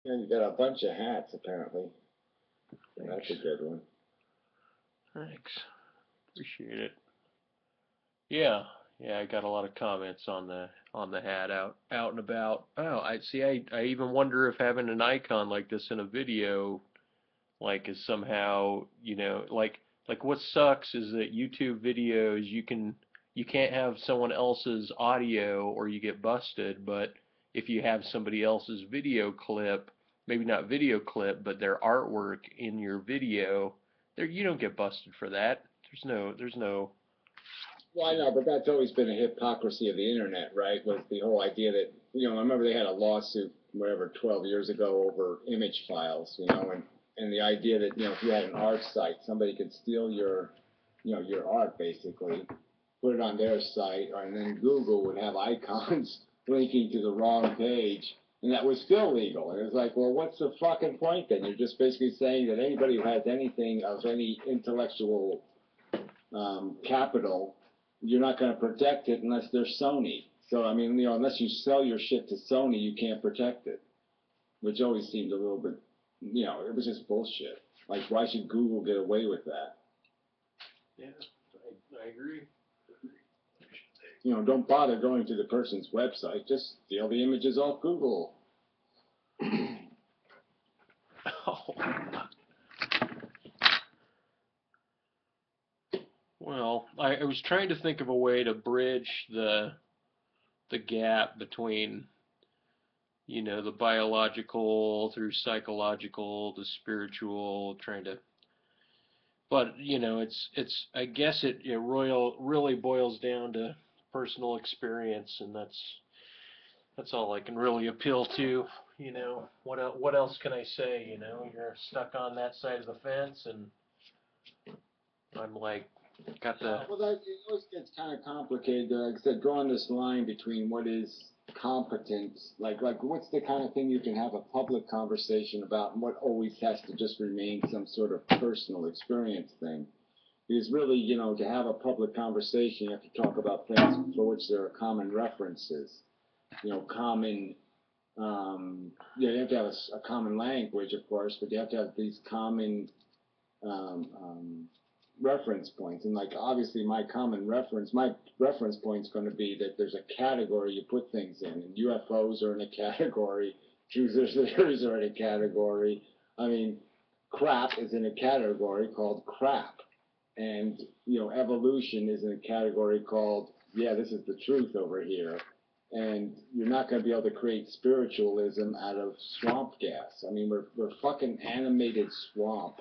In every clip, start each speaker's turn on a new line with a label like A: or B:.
A: And you got a bunch of hats apparently. That's
B: Thanks.
A: a good one.
B: Thanks. Appreciate it. Yeah. Yeah, I got a lot of comments on the hat out and about. Oh, I see. I even wonder if having an icon like this in a video like is somehow, like what sucks is that YouTube videos you can't have someone else's audio or you get busted, but if you have somebody else's video clip, maybe not video clip, but their artwork in your video, there you don't get busted for that. There's no
A: Well, I know, but that's always been a hypocrisy of the internet, right? Was the whole idea that, I remember they had a lawsuit, whatever, 12 years ago over image files, and the idea that, if you had an art site, somebody could steal your art basically, put it on their site, and then Google would have icons linking to the wrong page, and that was still legal. And it was like, well, what's the fucking point then? You're just basically saying that anybody who has anything of any intellectual capital, you're not going to protect it unless they're Sony. So I mean, unless you sell your shit to Sony, you can't protect it, which always seemed a little bit, it was just bullshit. Like, why should Google get away with that?
B: Yeah, I agree.
A: Don't bother going to the person's website. Just steal the images off Google.
B: Oh. Well, I was trying to think of a way to bridge the gap between, the biological through psychological, the spiritual, trying to, but it's I guess it really boils down to personal experience, and that's all I can really appeal to. What else can I say? You're stuck on that side of the fence, and I'm like, got the.
A: Well, that it always gets kind of complicated. Like I said, drawing this line between what is competence, like what's the kind of thing you can have a public conversation about, and what always has to just remain some sort of personal experience thing. Because really, to have a public conversation, you have to talk about things for which there are common references. Common. You have to have a common language, of course, but you have to have these common um, um, reference points. And like obviously my reference point is going to be that there's a category you put things in, and UFOs are in a category, truth theories are in a category. I mean, crap is in a category called crap, and evolution is in a category called, yeah, this is the truth over here. And you're not going to be able to create spiritualism out of swamp gas. I mean, we're fucking animated swamp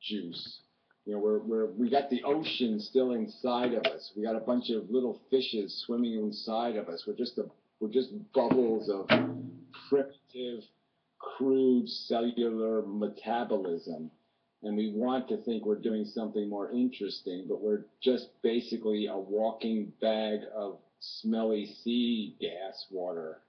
A: juice. We got the ocean still inside of us. We got a bunch of little fishes swimming inside of us. We're just bubbles of primitive, crude cellular metabolism. And we want to think we're doing something more interesting, but we're just basically a walking bag of smelly sea gas water.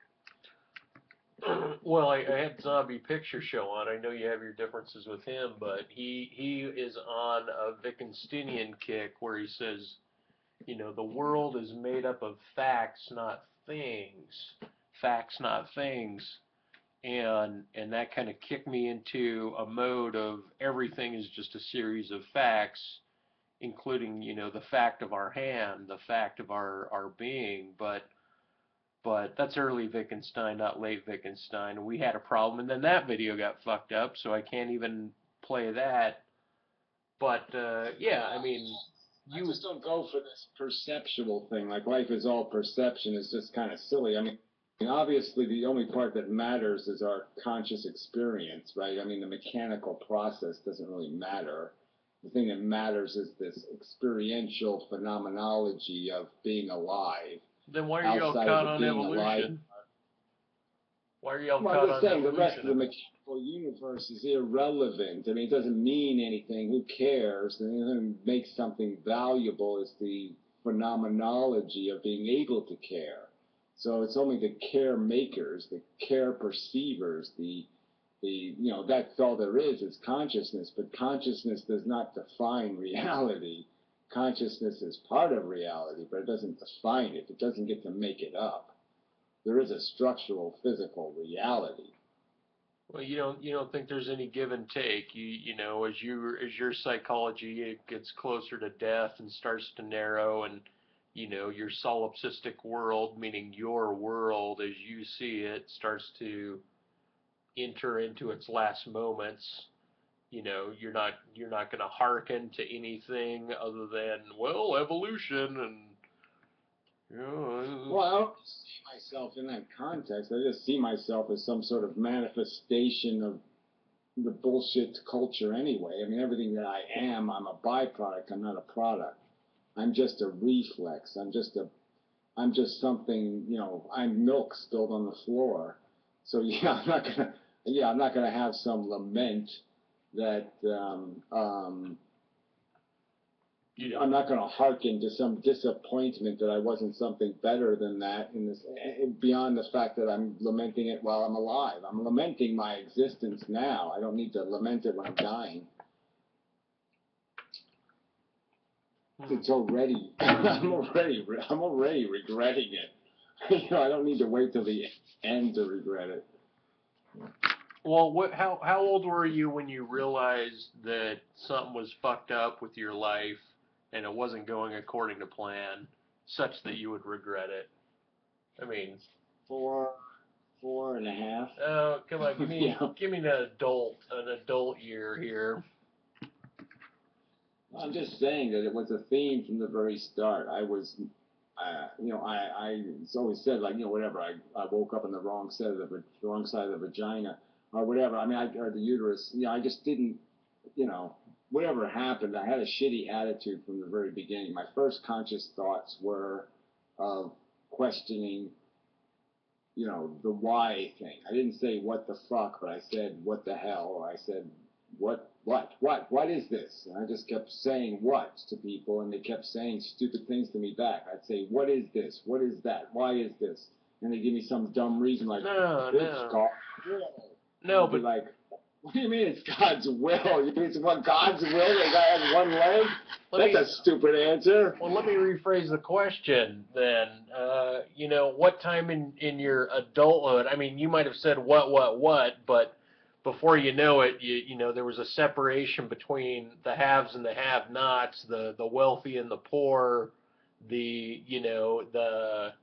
B: Well, I had Zombie Picture Show on. I know you have your differences with him, but he is on a Wittgensteinian kick where he says, the world is made up of facts, not things. Facts, not things. And that kind of kicked me into a mode of everything is just a series of facts, including, the fact of our hand, the fact of our being, but that's early Wittgenstein, not late Wittgenstein. We had a problem, and then that video got fucked up, so I can't even play that. But yeah, I mean,
A: I
B: you.
A: just don't go for this perceptual thing. Like life is all perception is just kind of silly. I mean, obviously the only part that matters is our conscious experience, right? I mean, the mechanical process doesn't really matter. The thing that matters is this experiential phenomenology of being alive.
B: Then why are you all
A: Outside of
B: caught
A: the
B: on
A: being alive.
B: evolution? Why are you all
A: Well, I'm
B: caught
A: just
B: on
A: saying the rest of the
B: evolution?
A: mechanical universe is irrelevant. I mean, it doesn't mean anything. Who cares? The only thing that makes something valuable is the phenomenology of being able to care. So it's only the care makers, the care perceivers, that's all there is consciousness. But consciousness does not define reality. Consciousness is part of reality, but it doesn't define it. It doesn't get to make it up. There is a structural physical reality,
B: Well, you don't think there's any give and take. As your psychology it gets closer to death and starts to narrow, and your solipsistic world, meaning your world as you see it, starts to enter into its last moments. You're not going to hearken to anything other than, well, evolution and
A: Well, I don't see myself in that context. I just see myself as some sort of manifestation of the bullshit culture anyway. I mean, everything that I am, I'm a byproduct. I'm not a product. I'm just a reflex. I'm just something, I'm milk spilled on the floor. So I'm not gonna have some lament that, I'm not going to hearken to some disappointment that I wasn't something better than that in this, beyond the fact that I'm lamenting it while I'm alive. I'm lamenting my existence now. I don't need to lament it when I'm dying. It's already, I'm already regretting it. I don't need to wait till the end to regret it.
B: Well, how old were you when you realized that something was fucked up with your life and it wasn't going according to plan, such that you would regret it? I mean,
A: 4.5.
B: oh, come on, give me
A: Yeah.
B: give me an adult year here.
A: I'm just saying that it was a theme from the very start. I was, it's always said like, whatever. I woke up on the wrong side of the vagina, or whatever. I mean, or the uterus. I just didn't, whatever happened. I had a shitty attitude from the very beginning. My first conscious thoughts were of questioning, the why thing. I didn't say what the fuck, but I said what the hell, or I said what is this? And I just kept saying what to people, and they kept saying stupid things to me back. I'd say, what is this? What is that? Why is this? And they give me some dumb reason like,
B: No,
A: it's
B: no,
A: God's will.
B: no,
A: I'd be
B: but
A: like, what do you mean it's God's will? You mean it's what God's will? The guy has one leg? That's a stupid answer.
B: well, let me rephrase the question then. What time in your adulthood? I mean, you might have said what, but before you know it, there was a separation between the haves and the have-nots, the wealthy and the poor, the you know the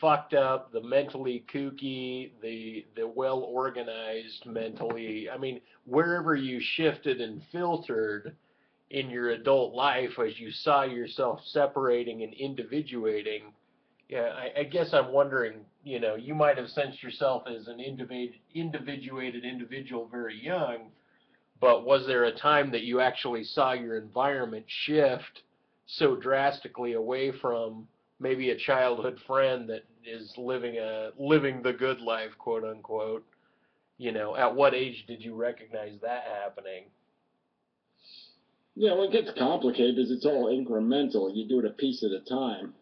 B: fucked up, the mentally kooky, the well organized mentally. I mean, wherever you shifted and filtered in your adult life as you saw yourself separating and individuating, yeah, I guess I'm wondering, you might have sensed yourself as an individuated individual very young, but was there a time that you actually saw your environment shift so drastically away from maybe a childhood friend that is living the good life, quote unquote? At what age did you recognize that happening?
A: Yeah, well, it gets complicated because it's all incremental. You do it a piece at a time.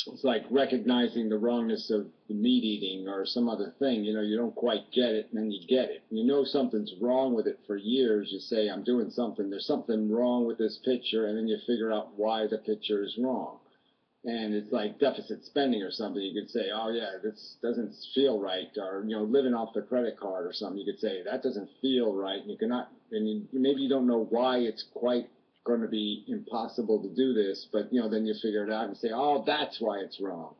A: It's like recognizing the wrongness of the meat eating or some other thing. You don't quite get it, and then you get it. You know something's wrong with it for years. You say, I'm doing something. There's something wrong with this picture, and then you figure out why the picture is wrong. And it's like deficit spending or something. You could say, oh, yeah, this doesn't feel right. Or, living off the credit card or something. You could say, that doesn't feel right. And you cannot, maybe you don't know why it's quite going to be impossible to do this, but then you figure it out and say, oh, that's why it's wrong.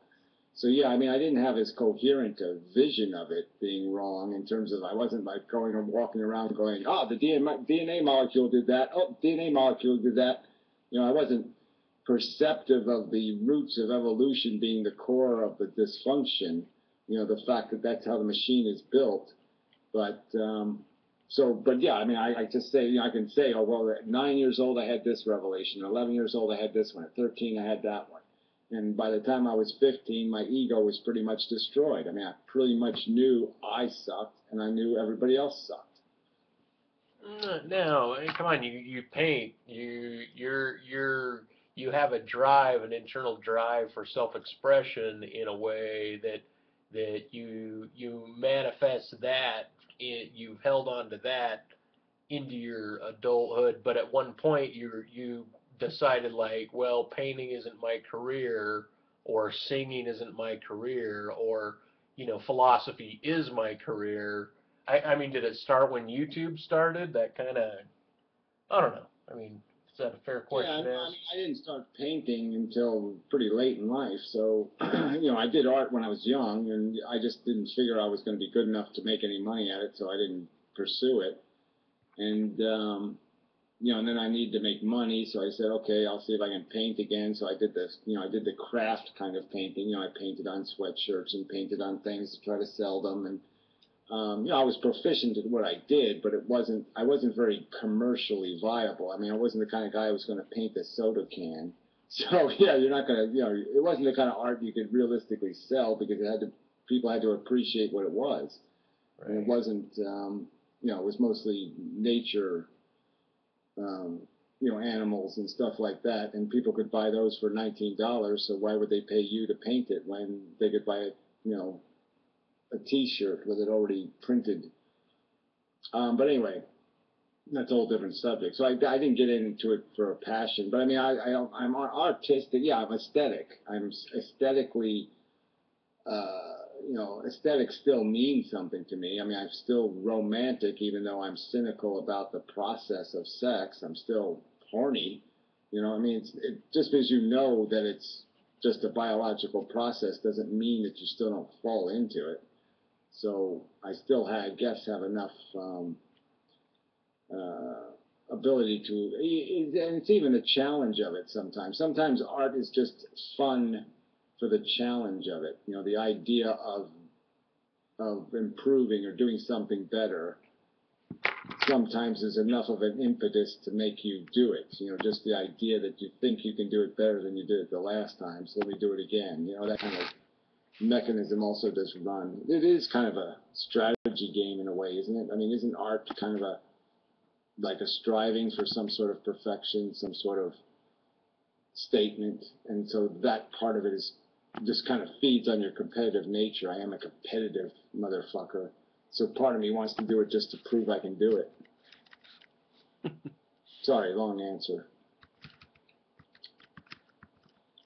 A: So yeah, I mean, I didn't have as coherent a vision of it being wrong in terms of I wasn't like going and walking around going, oh, the DNA molecule did that. Oh, DNA molecule did that. I wasn't perceptive of the roots of evolution being the core of the dysfunction. The fact that that's how the machine is built, but. But yeah, I mean, I just say, I can say, oh, well, at 9 years old, I had this revelation. At 11 years old, I had this one. At 13, I had that one. And by the time I was 15, my ego was pretty much destroyed. I mean, I pretty much knew I sucked, and I knew everybody else sucked.
B: No, come on, you paint, you have a drive, an internal drive for self-expression in a way that you manifest that. You've held on to that into your adulthood, but at one point you decided like, well, painting isn't my career, or singing isn't my career, or you know, philosophy is my career. I mean, did it start when YouTube started? That kind of, I don't know. I mean, is that a fair
A: Yeah,
B: question to
A: I
B: ask?
A: mean, I didn't start painting until pretty late in life. So, I did art when I was young, and I just didn't figure I was going to be good enough to make any money at it, so I didn't pursue it. And, and then I needed to make money, so I said, okay, I'll see if I can paint again. So I did this, I did the craft kind of painting. I painted on sweatshirts and painted on things to try to sell them. And I was proficient at what I did, but I wasn't very commercially viable. I mean, I wasn't the kind of guy who was going to paint a soda can. So yeah, you're not going to, it wasn't the kind of art you could realistically sell because people had to appreciate what it was.
B: Right.
A: And it wasn't, it was mostly nature, animals and stuff like that, and people could buy those for $19. So why would they pay you to paint it when they could buy it, a T-shirt with it already printed. But anyway, that's a whole different subject. So I didn't get into it for a passion. But I mean, I'm artistic. Yeah, I'm aesthetic. I'm aesthetically, aesthetic still means something to me. I mean, I'm still romantic, even though I'm cynical about the process of sex. I'm still horny. I mean, just because you know that it's just a biological process doesn't mean that you still don't fall into it. So I still have enough ability to, and it's even a challenge of it sometimes. Sometimes art is just fun for the challenge of it. The idea of improving or doing something better sometimes is enough of an impetus to make you do it. Just the idea that you think you can do it better than you did it the last time, so let me do it again. That kind of mechanism also does run. It is kind of a strategy game in a way, isn't it? I mean, isn't art kind of like a striving for some sort of perfection, some sort of statement? And so that part of it is just kind of feeds on your competitive nature. I am a competitive motherfucker. So part of me wants to do it just to prove I can do it. Sorry, long answer.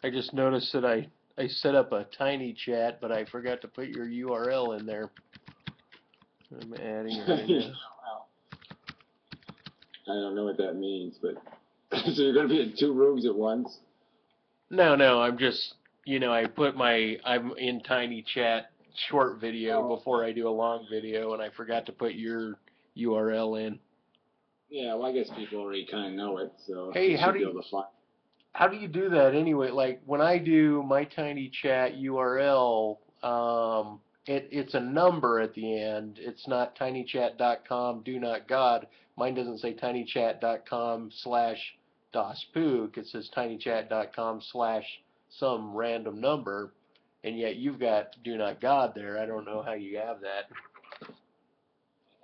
B: I just noticed that I set up a tiny chat, but I forgot to put your URL in there. I'm adding it right now.
A: I don't know what that means, but so you're going to be in two rooms at once?
B: No, I'm just, I'm in tiny chat short video before I do a long video, and I forgot to put your URL in.
A: Yeah, well, I guess people already kind of know it, so
B: hey,
A: you should be able to find.
B: How do you do that anyway? Like when I do my tiny chat URL, it's a number at the end. It's not tinychat.com do not God. Mine doesn't say tinychat.com/DasPook. It says tinychat.com/some random number, and yet you've got do not God there. I don't know how you have that.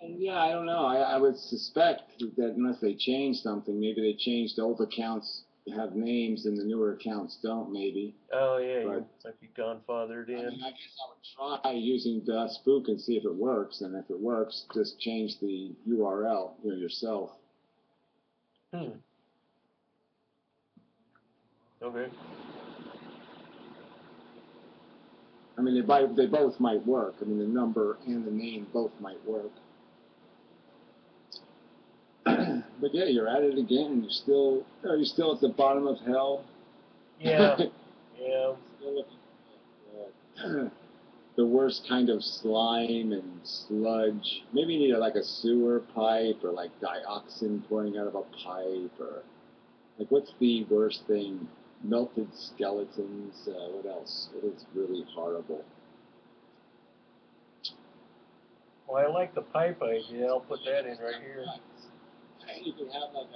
A: Yeah, I don't know. I would suspect that unless they change something, maybe they changed the old accounts have names and the newer accounts don't, maybe.
B: Oh yeah,
A: But,
B: you might be grandfathered in.
A: I mean, I guess I would try using Spook and see if it works, and if it works, just change the URL, yourself.
B: Okay.
A: I mean, they both might work. I mean, the number and the name both might work. But yeah, you're at it again. You're still at the bottom of hell.
B: Yeah. Yeah.
A: Still looking at the worst kind of slime and sludge. Maybe you need like a sewer pipe or like dioxin pouring out of a pipe, or like what's the worst thing? Melted skeletons. What else? It is really horrible.
B: Well, I like the pipe idea. I'll put that in right here.
A: You could have like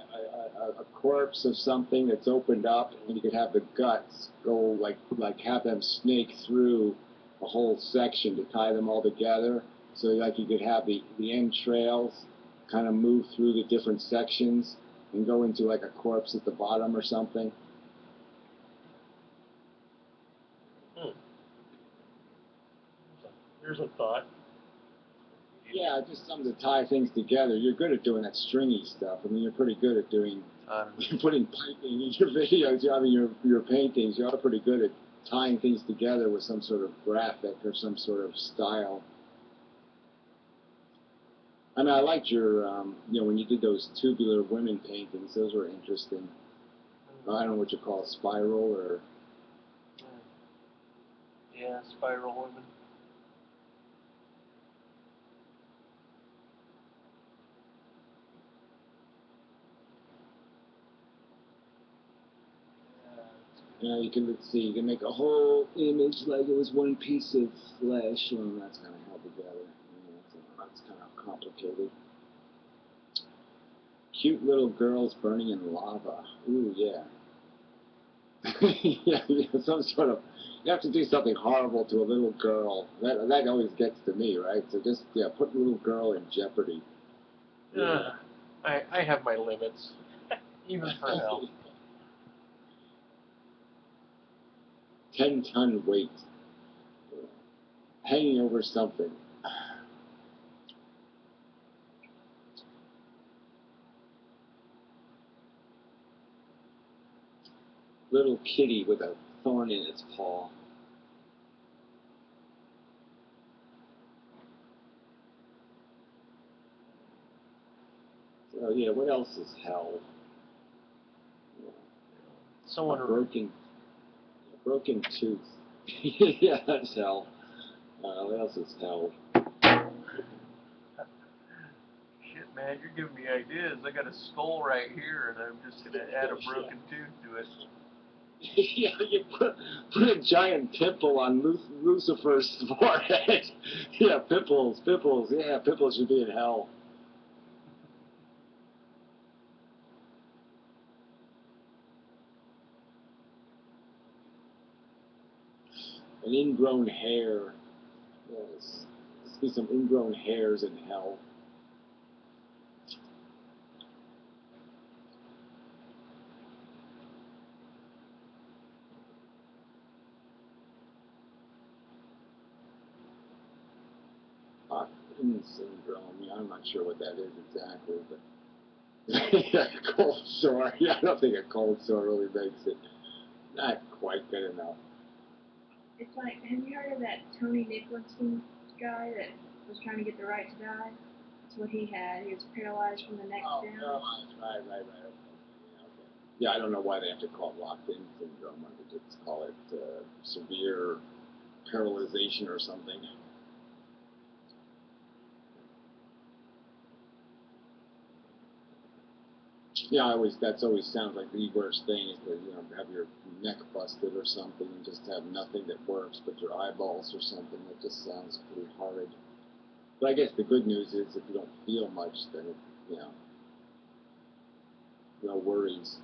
A: a corpse of something that's opened up, and you could have the guts go like have them snake through a whole section to tie them all together. So like you could have the entrails kind of move through the different sections and go into like a corpse at the bottom or something.
B: Here's a thought.
A: Yeah, just something to tie things together. You're good at doing that stringy stuff. I mean, you're pretty good at doing putting piping in your videos. I mean, your paintings. You're pretty good at tying things together with some sort of graphic or some sort of style. I mean, I liked your, when you did those tubular women paintings, those were interesting. I don't know what you call it, spiral or...
B: Yeah, spiral women.
A: You can, let's see, you can make a whole image like it was one piece of flesh, and that's kind of held together. That's kind of complicated. Cute little girls burning in lava. Ooh, yeah. Yeah, some sort of, you have to do something horrible to a little girl. That always gets to me, right? So just, yeah, put the little girl in jeopardy. Yeah.
B: I have my limits, even for hell.
A: 10-ton weight. Hanging over something. Little kitty with a thorn in its paw. So yeah, what else is hell?
B: Someone
A: A broken tooth. Yeah, that's hell. What else is hell?
B: Shit, man, you're giving me ideas. I got a skull right here, and I'm just gonna add a broken tooth to it.
A: Yeah, you put a giant pimple on Lucifer's forehead. Yeah, pimples. Yeah, pimples should be in hell. An ingrown hair. Yes. Must be some ingrown hairs in hell. Hoffman syndrome. Yeah, I'm not sure what that is exactly, but yeah, cold sore. Yeah, I don't think a cold sore really makes it not quite good enough.
C: It's like, have you heard of that Tony Nicholson guy that was trying to get the right to die? That's what he had. He was paralyzed from the neck down.
A: Paralyzed. Right. Okay. Yeah, I don't know why they have to call it locked-in syndrome. I could just call it severe paralyzation or something. Yeah, that's always sounds like the worst thing is to have your neck busted or something and just have nothing that works but your eyeballs or something. That just sounds pretty horrid. But I guess the good news is if you don't feel much, then no worries.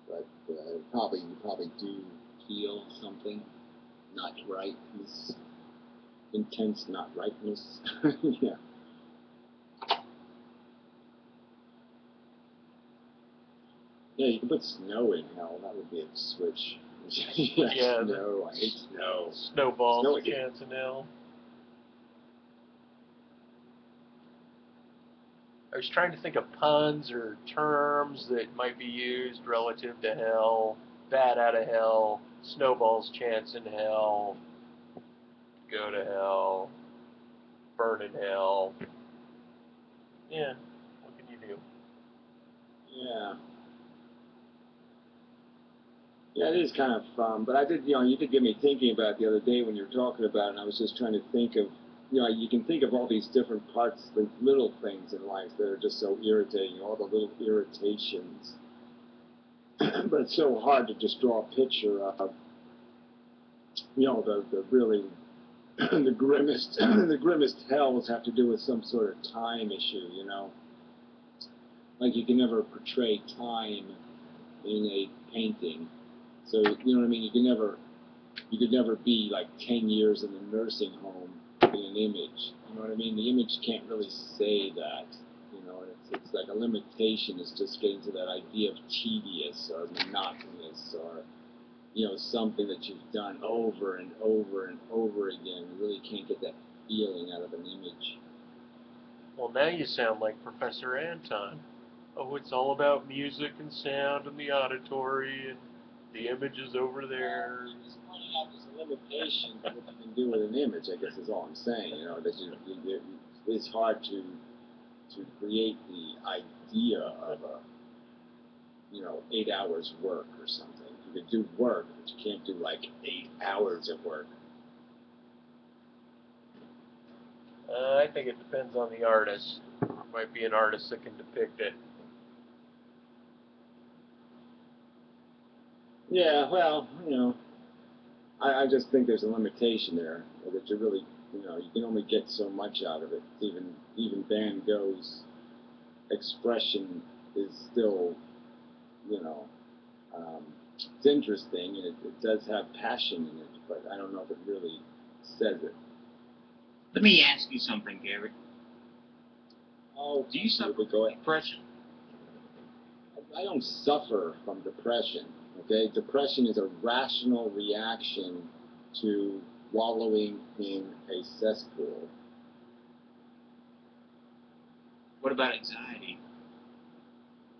A: But you probably do feel something not rightness, intense not rightness. Yeah. Yeah, you can put snow in hell. That would be a switch. Yeah, snow. I hate snow.
B: Snowball's chance in hell. I was trying to think of puns or terms that might be used relative to hell. Bat out of hell. Snowball's chance in hell. Go to hell. Burn in hell. Yeah, what can you do?
A: Yeah. Yeah, it is kind of fun, but I did, you did get me thinking about it the other day when you were talking about it, and I was just trying to think of, you can think of all these different parts, the little things in life that are just so irritating, all the little irritations. But it's so hard to just draw a picture of, the really, the grimmest hells have to do with some sort of time issue, Like you can never portray time in a painting. So, you know what I mean? You could never be like 10 years in the nursing home in an image. You know what I mean? The image can't really say that. It's like a limitation is just getting to that idea of tedious or monotonous or, something that you've done over and over and over again. You really can't get that feeling out of an image.
B: Well, now you sound like Professor Anton. Oh, it's all about music and sound and the auditory and The image is over there.
A: Just pointing out there's a limitation to what you can do with an image, I guess is all I'm saying, you know, that it's hard to create the idea of a, 8 hours work or something. You could do work, but you can't do like 8 hours of work.
B: I think it depends on the artist. Might be an artist that can depict it.
A: Yeah, well, I just think there's a limitation there, that you really, you can only get so much out of it. Even Van Gogh's expression is still, it's interesting, and it does have passion in it, but I don't know if it really says it.
D: Let me ask you something, Gary.
A: Oh,
D: Do you suffer from depression?
A: I don't suffer from depression, okay? Depression is a rational reaction to wallowing in a cesspool.
D: What about anxiety?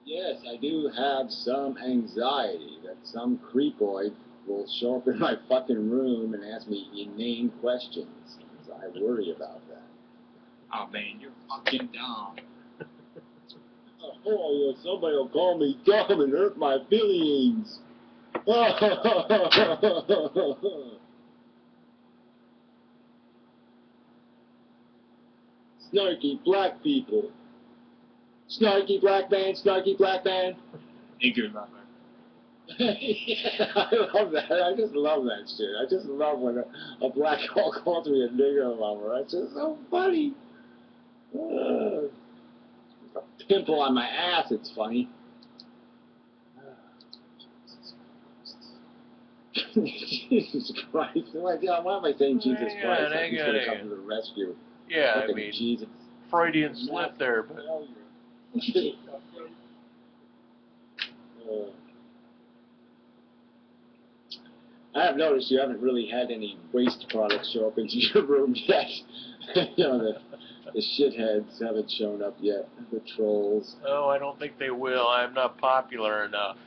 A: Yes, I do have some anxiety that some creepoid will show up in my fucking room and ask me inane questions. So I worry about that.
D: Oh man, you're fucking dumb.
A: Oh, yeah, somebody will call me dumb and hurt my feelings. Snarky black people. Snarky black man, snarky black man.
D: Thank you, lover.
A: Yeah, I love that. I just love that shit. I just love when a black girl calls me a nigger lover. That's just so funny. A pimple on my ass, it's funny. Jesus Christ. Why am I saying Jesus Christ? Like he's going to come to the rescue.
B: Yeah, I
A: Fucking
B: mean,
A: Jesus.
B: Freudian slip there, but
A: I have noticed you haven't really had any waste products show up into your room yet. The shitheads haven't shown up yet. The trolls.
B: oh, I don't think they will. I'm not popular enough.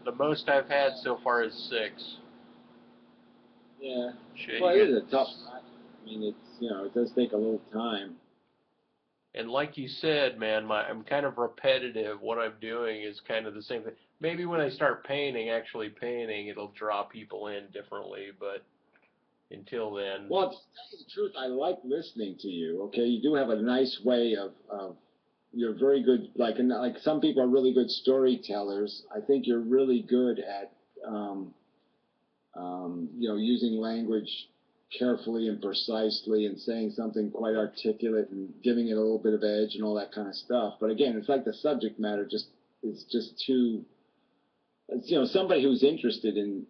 B: The most I've had so far is 6.
A: Yeah.
B: Shit,
A: Well,
B: you
A: it is
B: get-
A: a tough. I mean, it's it does take a little time.
B: And like you said, man, I'm kind of repetitive. What I'm doing is kind of the same thing. Maybe when I start actually painting, it'll draw people in differently, but until then.
A: Well, to tell you the truth, I like listening to you. Okay, you do have a nice way of you're very good. Like some people are really good storytellers. I think you're really good at using language carefully and precisely and saying something quite articulate and giving it a little bit of edge and all that kind of stuff. But again, it's like the subject matter is just too. Somebody who's interested in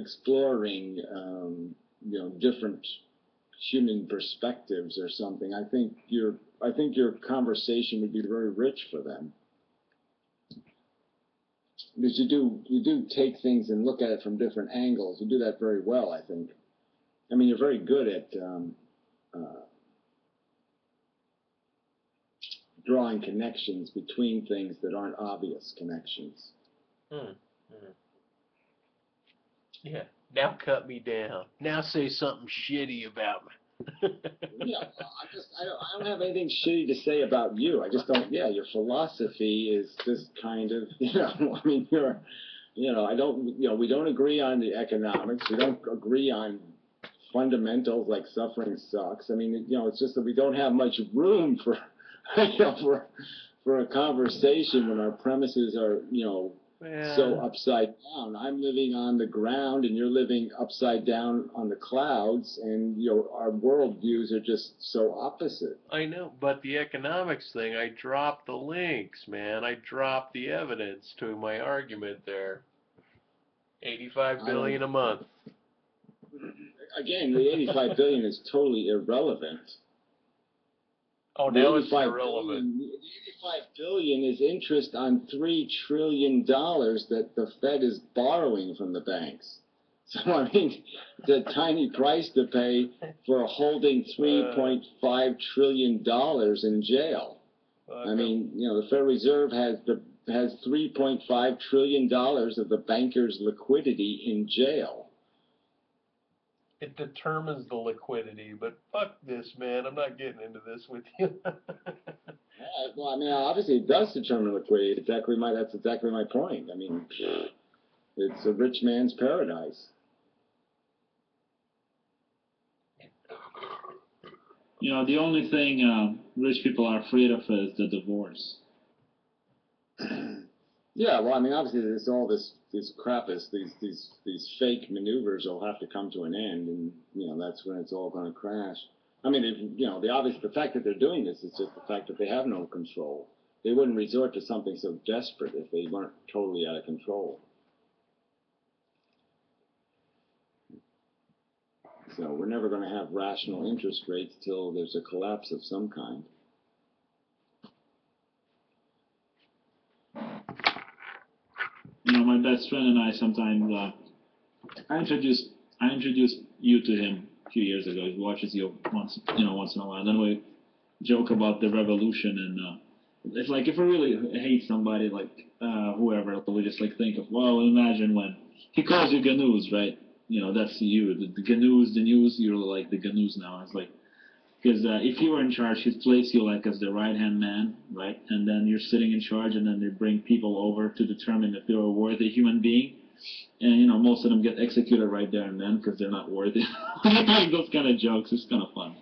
A: exploring different human perspectives or something. I think your conversation would be very rich for them. Because you do take things and look at it from different angles. You do that very well, I think. I mean, you're very good at drawing connections between things that aren't obvious connections.
B: Yeah. Now cut me down. Now say something shitty about me.
A: Yeah, I don't have anything shitty to say about you. I just don't. Yeah, your philosophy is just kind of. I mean, I don't. We don't agree on the economics. We don't agree on fundamentals like suffering sucks. I mean, it's just that we don't have much room for, for a conversation when our premises are, so upside down. I'm living on the ground and you're living upside down on the clouds, and our world views are just so opposite.
B: I know, but the economics thing, I dropped the links, man. I dropped the evidence to my argument there. $85 billion a month.
A: Again, the 85 billion is totally irrelevant.
B: Oh, now it's irrelevant.
A: The 85 billion is interest on $3 trillion that the Fed is borrowing from the banks. So, I mean, it's a tiny price to pay for holding $3.5 trillion in jail. I mean, the Federal Reserve has the has $3.5 trillion of the bankers' liquidity in jail.
B: It determines the liquidity, but fuck this, man. I'm not getting into this with you.
A: Well, I mean, obviously it does determine liquidity. That's exactly my point. I mean, it's a rich man's paradise.
E: You know, the only thing rich people are afraid of is the divorce.
A: Yeah, well, I mean, obviously there's all this crap, these fake maneuvers will have to come to an end, and you know that's when it's all going to crash. I mean, the fact that they're doing this is just the fact that they have no control. They wouldn't resort to something so desperate if they weren't totally out of control. So we're never going to have rational interest rates till there's a collapse of some kind.
E: You know, my best friend and I sometimes I introduced you to him a few years ago. He watches you once in a while. Then we joke about the revolution, and it's like if we really hate somebody, like whoever, we just like think of, well, imagine when he calls you Ganouz, right? You know, that's you, the Ganouz, the news. You're like the Ganouz now. It's like because if you were in charge, he'd place you like as the right-hand man, right? And then you're sitting in charge, and then they bring people over to determine if they're a worthy human being. And, you know, most of them get executed right there and then because they're not worthy. Those kind of jokes, it's kind of fun.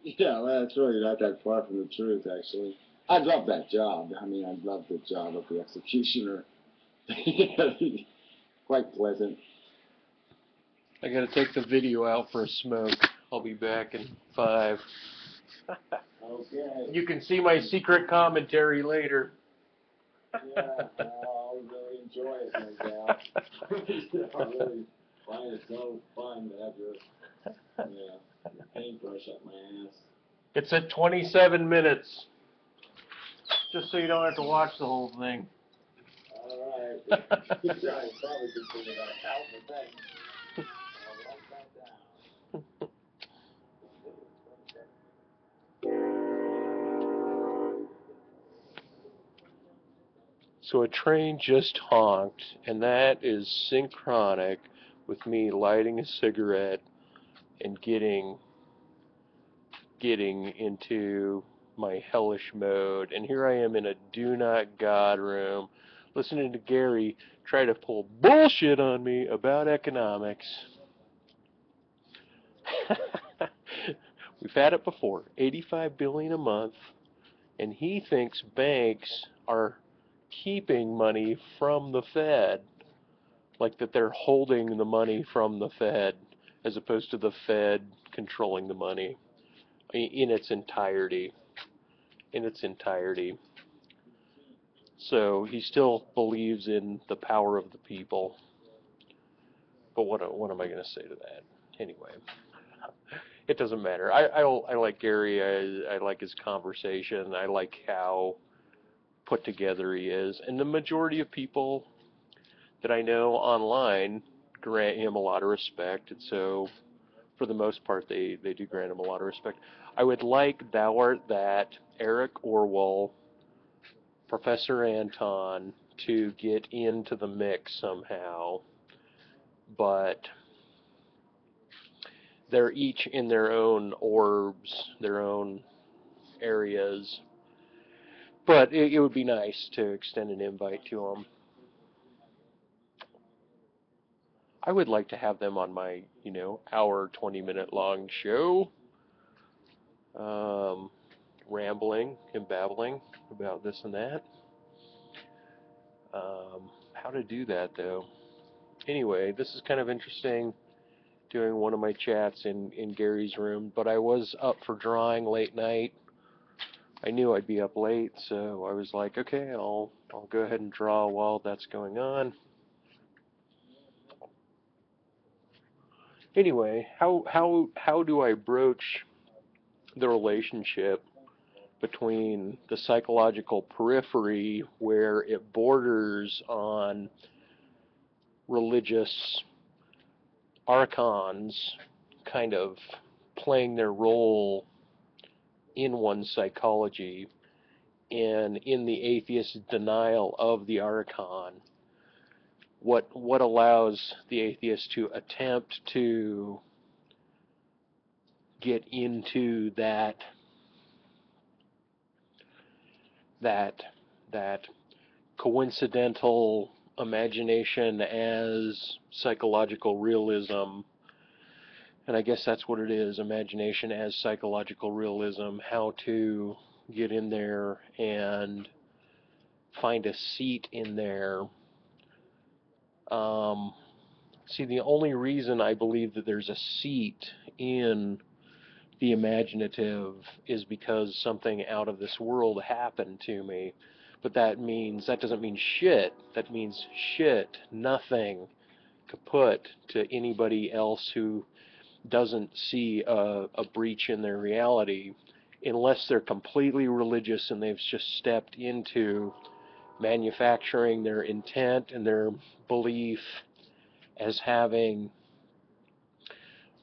A: Yeah, well, that's really not that far from the truth, actually. I'd love that job. I mean, I'd love the job of the executioner. Quite pleasant.
B: I gotta take the video out for a smoke. I'll be back in 5.
A: Okay.
B: You can see my secret commentary later.
A: Yeah, I'll really enjoy it, no doubt. I really find it so fun to have your paintbrush up my ass.
B: It's at 27 minutes. Just so you don't have to watch the whole thing.
A: All right. Yeah, probably consider that a help, but thanks. I'll write that down.
B: So a train just honked, and that is synchronic with me lighting a cigarette and getting into my hellish mode. And here I am in a do not God room, listening to Gary try to pull bullshit on me about economics. We've had it before, $85 billion a month, and he thinks banks are keeping money from the Fed, like that they're holding the money from the Fed as opposed to the Fed controlling the money in its entirety. So he still believes in the power of the people. But what am I going to say to that? Anyway, it doesn't matter. I like Gary. I like his conversation. I like how put together he is. And the majority of people that I know online grant him a lot of respect. And so, for the most part, they do grant him a lot of respect. I would like Thou Art That, Eric Orwell, Professor Anton to get into the mix somehow, but they're each in their own orbs, their own areas. But it would be nice to extend an invite to them. I would like to have them on my, hour, 20-minute long show, rambling and babbling about this and that. How to do that, though? Anyway, this is kind of interesting, doing one of my chats in Gary's room, but I was up for drawing late night. I knew I'd be up late, so I was like, okay, I'll go ahead and draw while that's going on. Anyway, how do I broach the relationship between the psychological periphery, where it borders on religious archons kind of playing their role in one's psychology, and in the atheist denial of the archon, what allows the atheist to attempt to get into that coincidental imagination as psychological realism. And I guess that's what it is, imagination as psychological realism, how to get in there and find a seat in there. See, the only reason I believe that there's a seat in the imaginative is because something out of this world happened to me. But that doesn't mean shit. That means shit, nothing, kaput to anybody else who doesn't see a breach in their reality, unless they're completely religious and they've just stepped into manufacturing their intent and their belief as having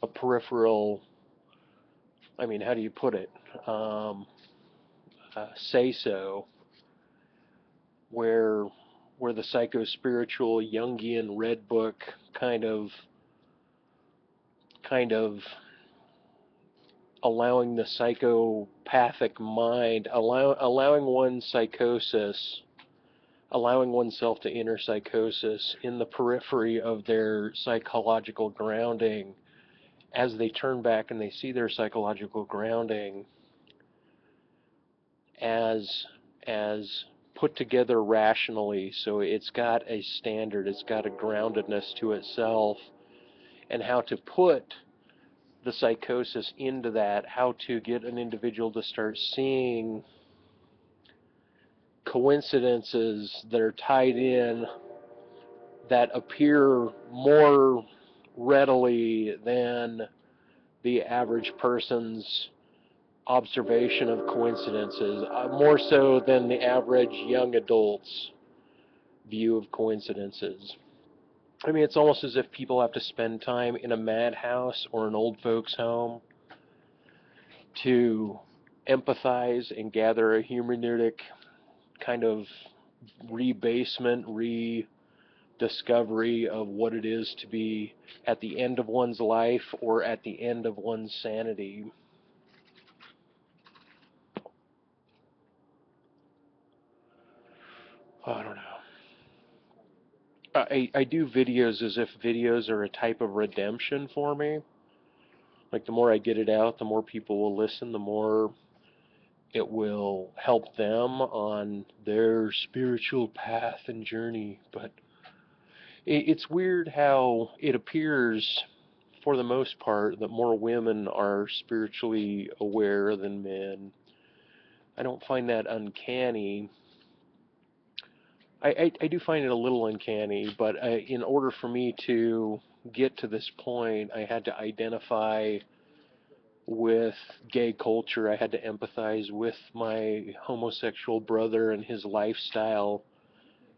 B: a peripheral, I mean, how do you put it, say-so, where the psycho-spiritual Jungian Red Book kind of allowing the psychopathic mind, allowing oneself to enter psychosis in the periphery of their psychological grounding. As they turn back and they see their psychological grounding as put together rationally, so it's got a standard, it's got a groundedness to itself, and how to put the psychosis into that, how to get an individual to start seeing coincidences that are tied in that appear more readily than the average person's observation of coincidences, more so than the average young adult's view of coincidences. I mean, it's almost as if people have to spend time in a madhouse or an old folks' home to empathize and gather a hermeneutic kind of rebasement, rediscovery of what it is to be at the end of one's life or at the end of one's sanity. I don't know. I do videos as if videos are a type of redemption for me. Like, the more I get it out, the more people will listen, the more it will help them on their spiritual path and journey. But it's weird how it appears, for the most part, that more women are spiritually aware than men. I don't find that uncanny. I do find it a little uncanny, but in order for me to get to this point, I had to identify with gay culture. I had to empathize with my homosexual brother and his lifestyle,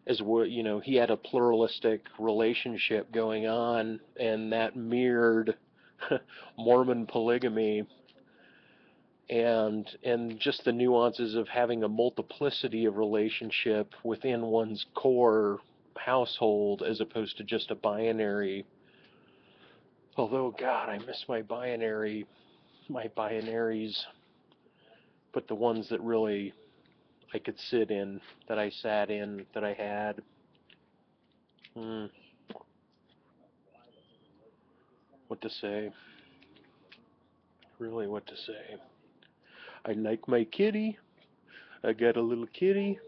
B: as well. You know, he had a pluralistic relationship going on, and that mirrored Mormon polygamy, and just the nuances of having a multiplicity of relationship within one's core household as opposed to just a binary. Although, God, I miss my binaries, but the ones that really I could sit in, that I sat in, that I had. What to say? Really, what to say? I like my kitty. I got a little kitty.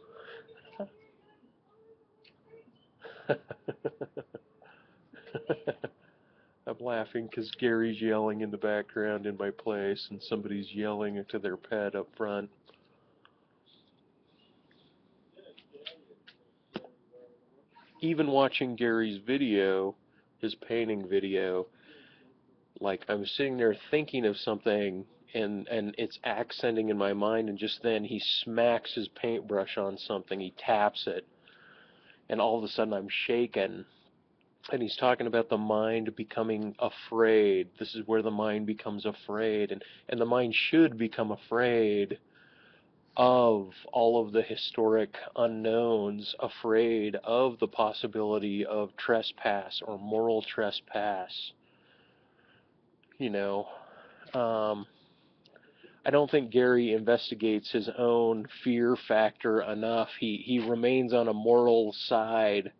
B: I'm laughing because Gary's yelling in the background in my place, and somebody's yelling to their pet up front. Even watching Gary's video, his painting video, like, I'm sitting there thinking of something, and it's accenting in my mind, and just then he smacks his paintbrush on something, he taps it, and all of a sudden I'm shaken. And he's talking about the mind becoming afraid. This is where the mind becomes afraid, and the mind should become afraid of all of the historic unknowns, afraid of the possibility of trespass or moral trespass. You know, I don't think Gary investigates his own fear factor enough. He remains on a moral side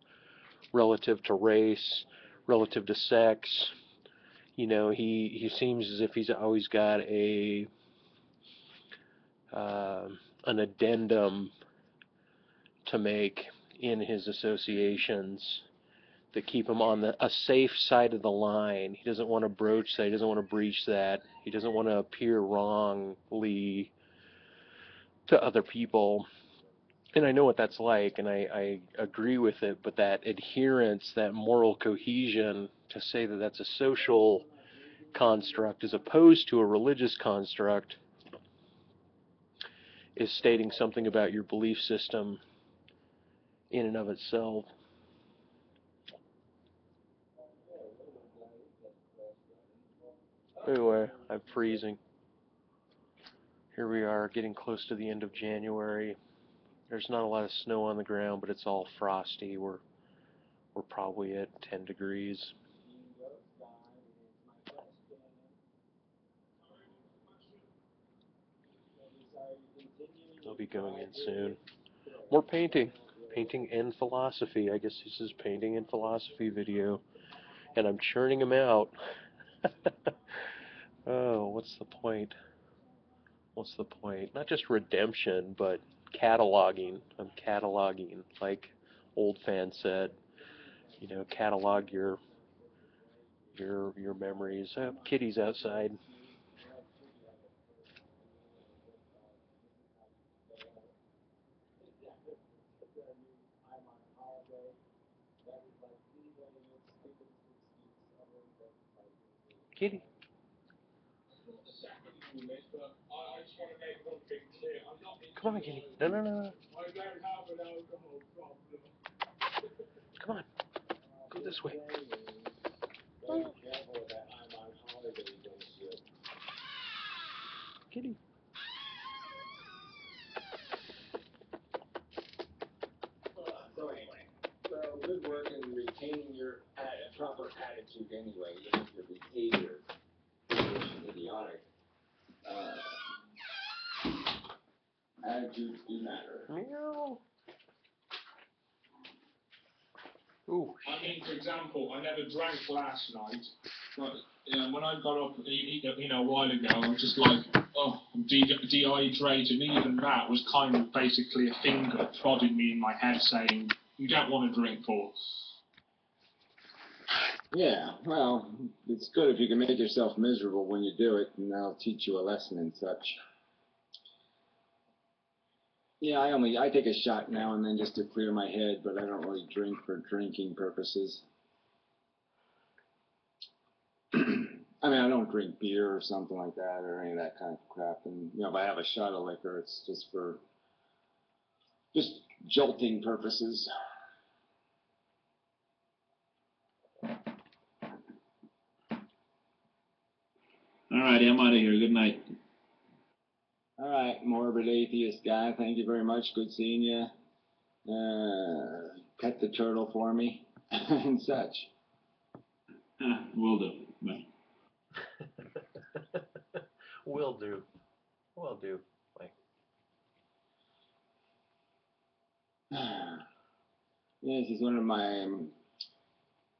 B: relative to race, relative to sex. You know, he seems as if he's always got an addendum to make in his associations that keep him on a safe side of the line. He doesn't want to broach that. He doesn't want to breach that. He doesn't want to appear wrongly to other people. And I know what that's like, and I agree with it, but that adherence, that moral cohesion, to say that that's a social construct as opposed to a religious construct, is stating something about your belief system in and of itself. Anyway, I'm freezing. Here we are, getting close to the end of January. There's not a lot of snow on the ground, but it's all frosty. We're probably at 10 degrees. I'll be going in soon. More painting. Painting and philosophy. I guess this is painting and philosophy video. And I'm churning them out. Oh, what's the point? What's the point? Not just redemption, but cataloging. I'm cataloging, like old fan said. You know, catalog your memories. Kitty's outside. Kitty. Come on, Kitty. No, no, no, no. Come on. Go this way. Oh. Kitty.
A: So anyway, good work in retaining your proper attitude anyway, even if your behavior is idiotic. Attitudes do matter.
B: Meow. Ooh.
F: I mean, for example, I never drank last night, but when I got up, a while ago, I was just like, oh, I'm dehydrated, and even that was kind of basically a finger prodding me in my head saying, you don't want to drink, Paul.
A: Yeah, well, it's good if you can make yourself miserable when you do it, and that'll teach you a lesson and such. Yeah, I take a shot now and then just to clear my head, but I don't really drink for drinking purposes. I mean, I don't drink beer or something like that or any of that kind of crap. And, if I have a shot of liquor, it's just for jolting purposes.
E: Alrighty, I'm out of here. Good night.
A: All right, morbid atheist guy, thank you very much. Good seeing you. Pet the turtle for me and such.
E: Will do. Bye.
B: Will do. Will do. Like.
A: Yes, he's one of my,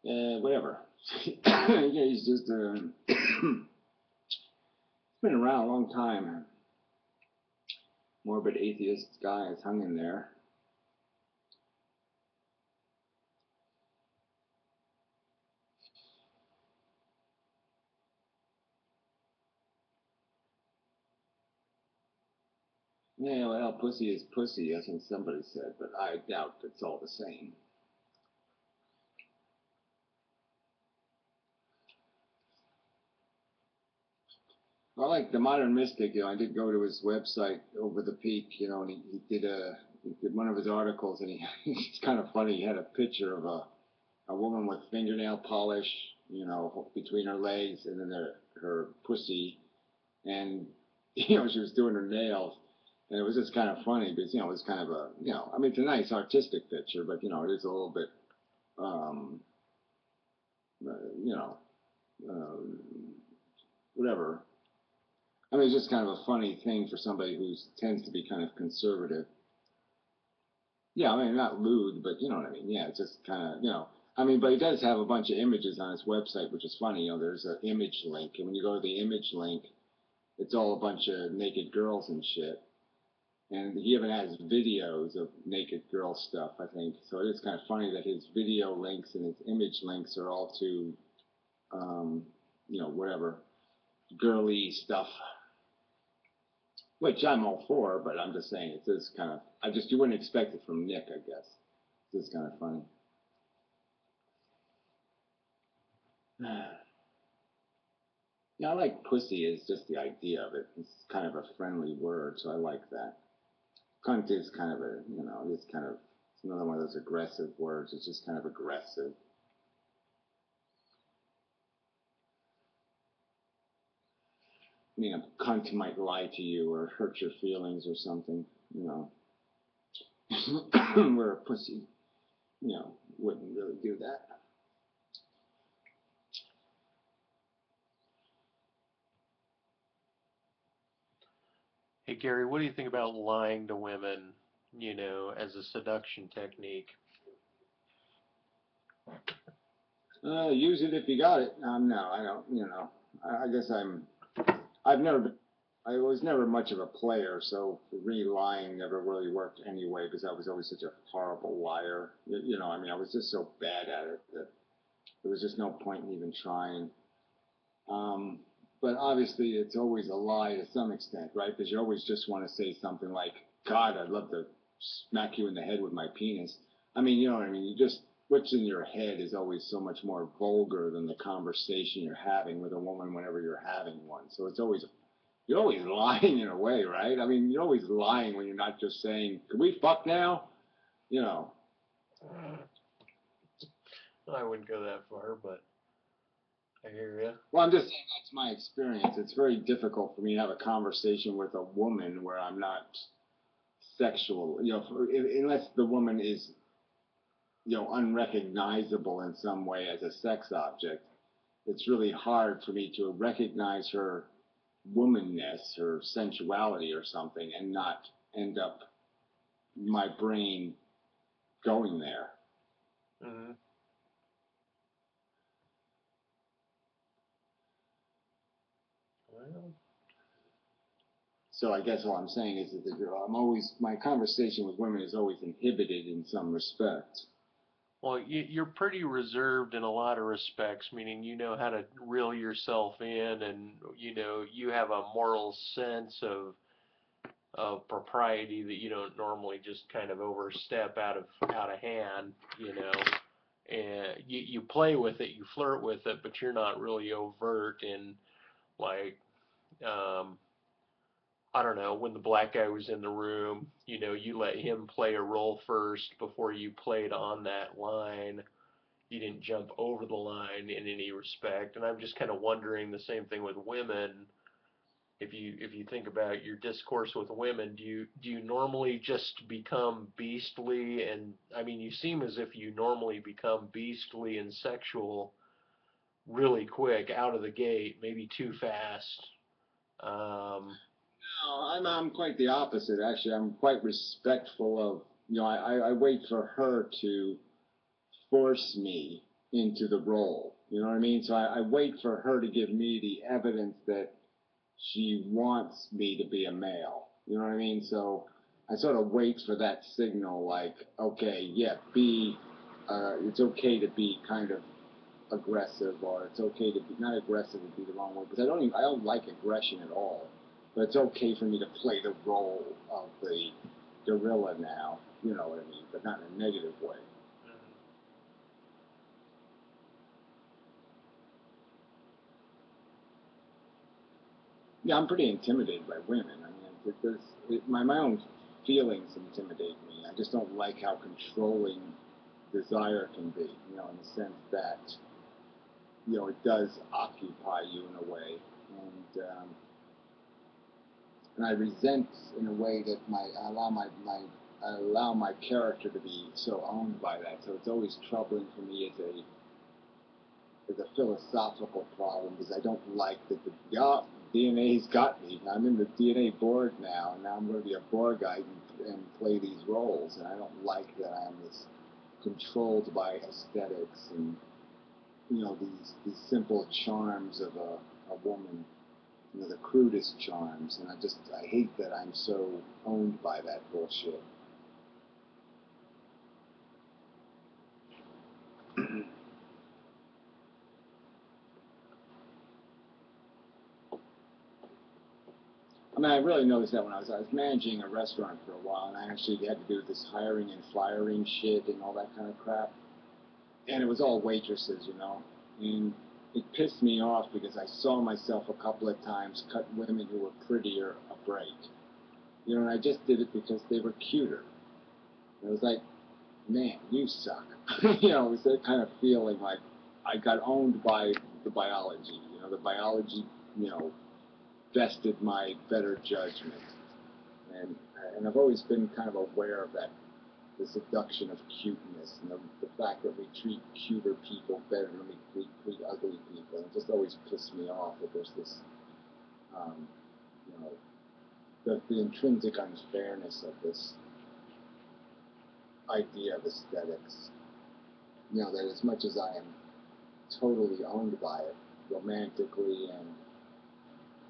A: whatever. Yeah, he's just, he's been around a long time. Morbid atheist guy has hung in there. Yeah, well, pussy is pussy, I think somebody said, but I doubt it's all the same. I like the Modern Mystic, I did go to his website, Over the Peak, and he did one of his articles, and it's kind of funny, he had a picture of a woman with fingernail polish, between her legs, and then her pussy, and, she was doing her nails, And it was just kind of funny because, you know, it was kind of a, you know, I mean, it's a nice artistic picture, but, you know, it is a little bit, um, you know, uh, whatever. I mean, it's just kind of a funny thing for somebody who tends to be kind of conservative. Yeah, I mean, not lewd, but you know what I mean. Yeah, it's just kind of, you know, I mean, but he does have a bunch of images on his website, which is funny. You know, there's an image link, and when you go to the image link, it's all a bunch of naked girls and shit. And he even has videos of naked girl stuff, I think. So it is kind of funny that his video links and his image links are all to, you know, whatever, girly stuff. Which I'm all for, but I'm just saying it's just kind of, you wouldn't expect it from Nick, I guess. It's just kind of funny. Yeah, I like pussy is just the idea of it. It's kind of a friendly word, so I like that. Cunt is kind of a, you know, it's kind of, it's another one of those aggressive words. It's just kind of aggressive. I mean, a cunt might lie to you or hurt your feelings or something, you know. Where a pussy, you know, wouldn't really do that.
B: Hey Gary, what do you think about lying to women, you know, as a seduction technique?
A: Use it if you got it. No, I don't, you know. I guess I've never been, I was never much of a player, so for me, lying never really worked anyway because I was always such a horrible liar. You know, I mean, I was just so bad at it that there was just no point in even trying. Um, but obviously, it's always a lie to some extent, right? Because you always just want to say something like, God, I'd love to smack you in the head with my penis. I mean, you know what I mean? You just, what's in your head is always so much more vulgar than the conversation you're having with a woman whenever you're having one. So it's always, you're always lying in a way, right? I mean, you're always lying when you're not just saying, can we fuck now? You know.
B: I wouldn't go that far, but I hear you.
A: Well, I'm just saying that's my experience. It's very difficult for me to have a conversation with a woman where I'm not sexual, you know, unless the woman is, you know, unrecognizable in some way as a sex object. It's really hard for me to recognize her womanness, her sensuality or something, and not end up my brain going there.
B: Mm-hmm. Well,
A: So I guess all I'm saying is that my conversation with women is always inhibited in some respects.
B: well, you're pretty reserved in a lot of respects, meaning you know how to reel yourself in, and you know you have a moral sense of propriety that you don't normally just kind of overstep out of hand, you know. And you play with it, you flirt with it, but you're not really overt in like I don't know, when the black guy was in the room, you know, you let him play a role first before you played on that line. You didn't jump over the line in any respect. And I'm just kind of wondering the same thing with women. If you think about your discourse with women, do you normally just become beastly? And I mean, you seem as if you normally become beastly and sexual really quick out of the gate, maybe too fast.
A: No, I'm quite the opposite, actually. I'm quite respectful of, you know, I wait for her to force me into the role. You know what I mean? So I wait for her to give me the evidence that she wants me to be a male. You know what I mean? So I sort of wait for that signal, like, okay, yeah, it's okay to be kind of aggressive, or it's okay to be, not aggressive would be the wrong word, because I don't like aggression at all. But it's okay for me to play the role of the gorilla now. You know what I mean? But not in a negative way. Yeah, I'm pretty intimidated by women. I mean, my own feelings intimidate me. I just don't like how controlling desire can be, you know, in the sense that, you know, it does occupy you in a way. And and I resent in a way that I allow my character to be so owned by that. So it's always troubling for me as a philosophical problem because I don't like that DNA's got me. I'm in the DNA Borg now, and now I'm going to be a Borgite and play these roles, and I don't like that I'm this controlled by aesthetics and these simple charms of a woman, the crudest charms, and I hate that I'm so owned by that bullshit. I mean, I really noticed that when I was managing a restaurant for a while, and I actually had to do this hiring and firing shit and all that kind of crap. And it was all waitresses, and it pissed me off because I saw myself a couple of times cut women who were prettier a break. And I just did it because they were cuter. And it was like, man, you suck. It was that kind of feeling like I got owned by the biology. The biology, vested my better judgment. And I've always been kind of aware of that, the seduction of cuteness, and the fact that we treat cuter people better than we treat ugly people. It just always pissed me off that there's this, the intrinsic unfairness of this idea of aesthetics. That as much as I am totally owned by it, romantically and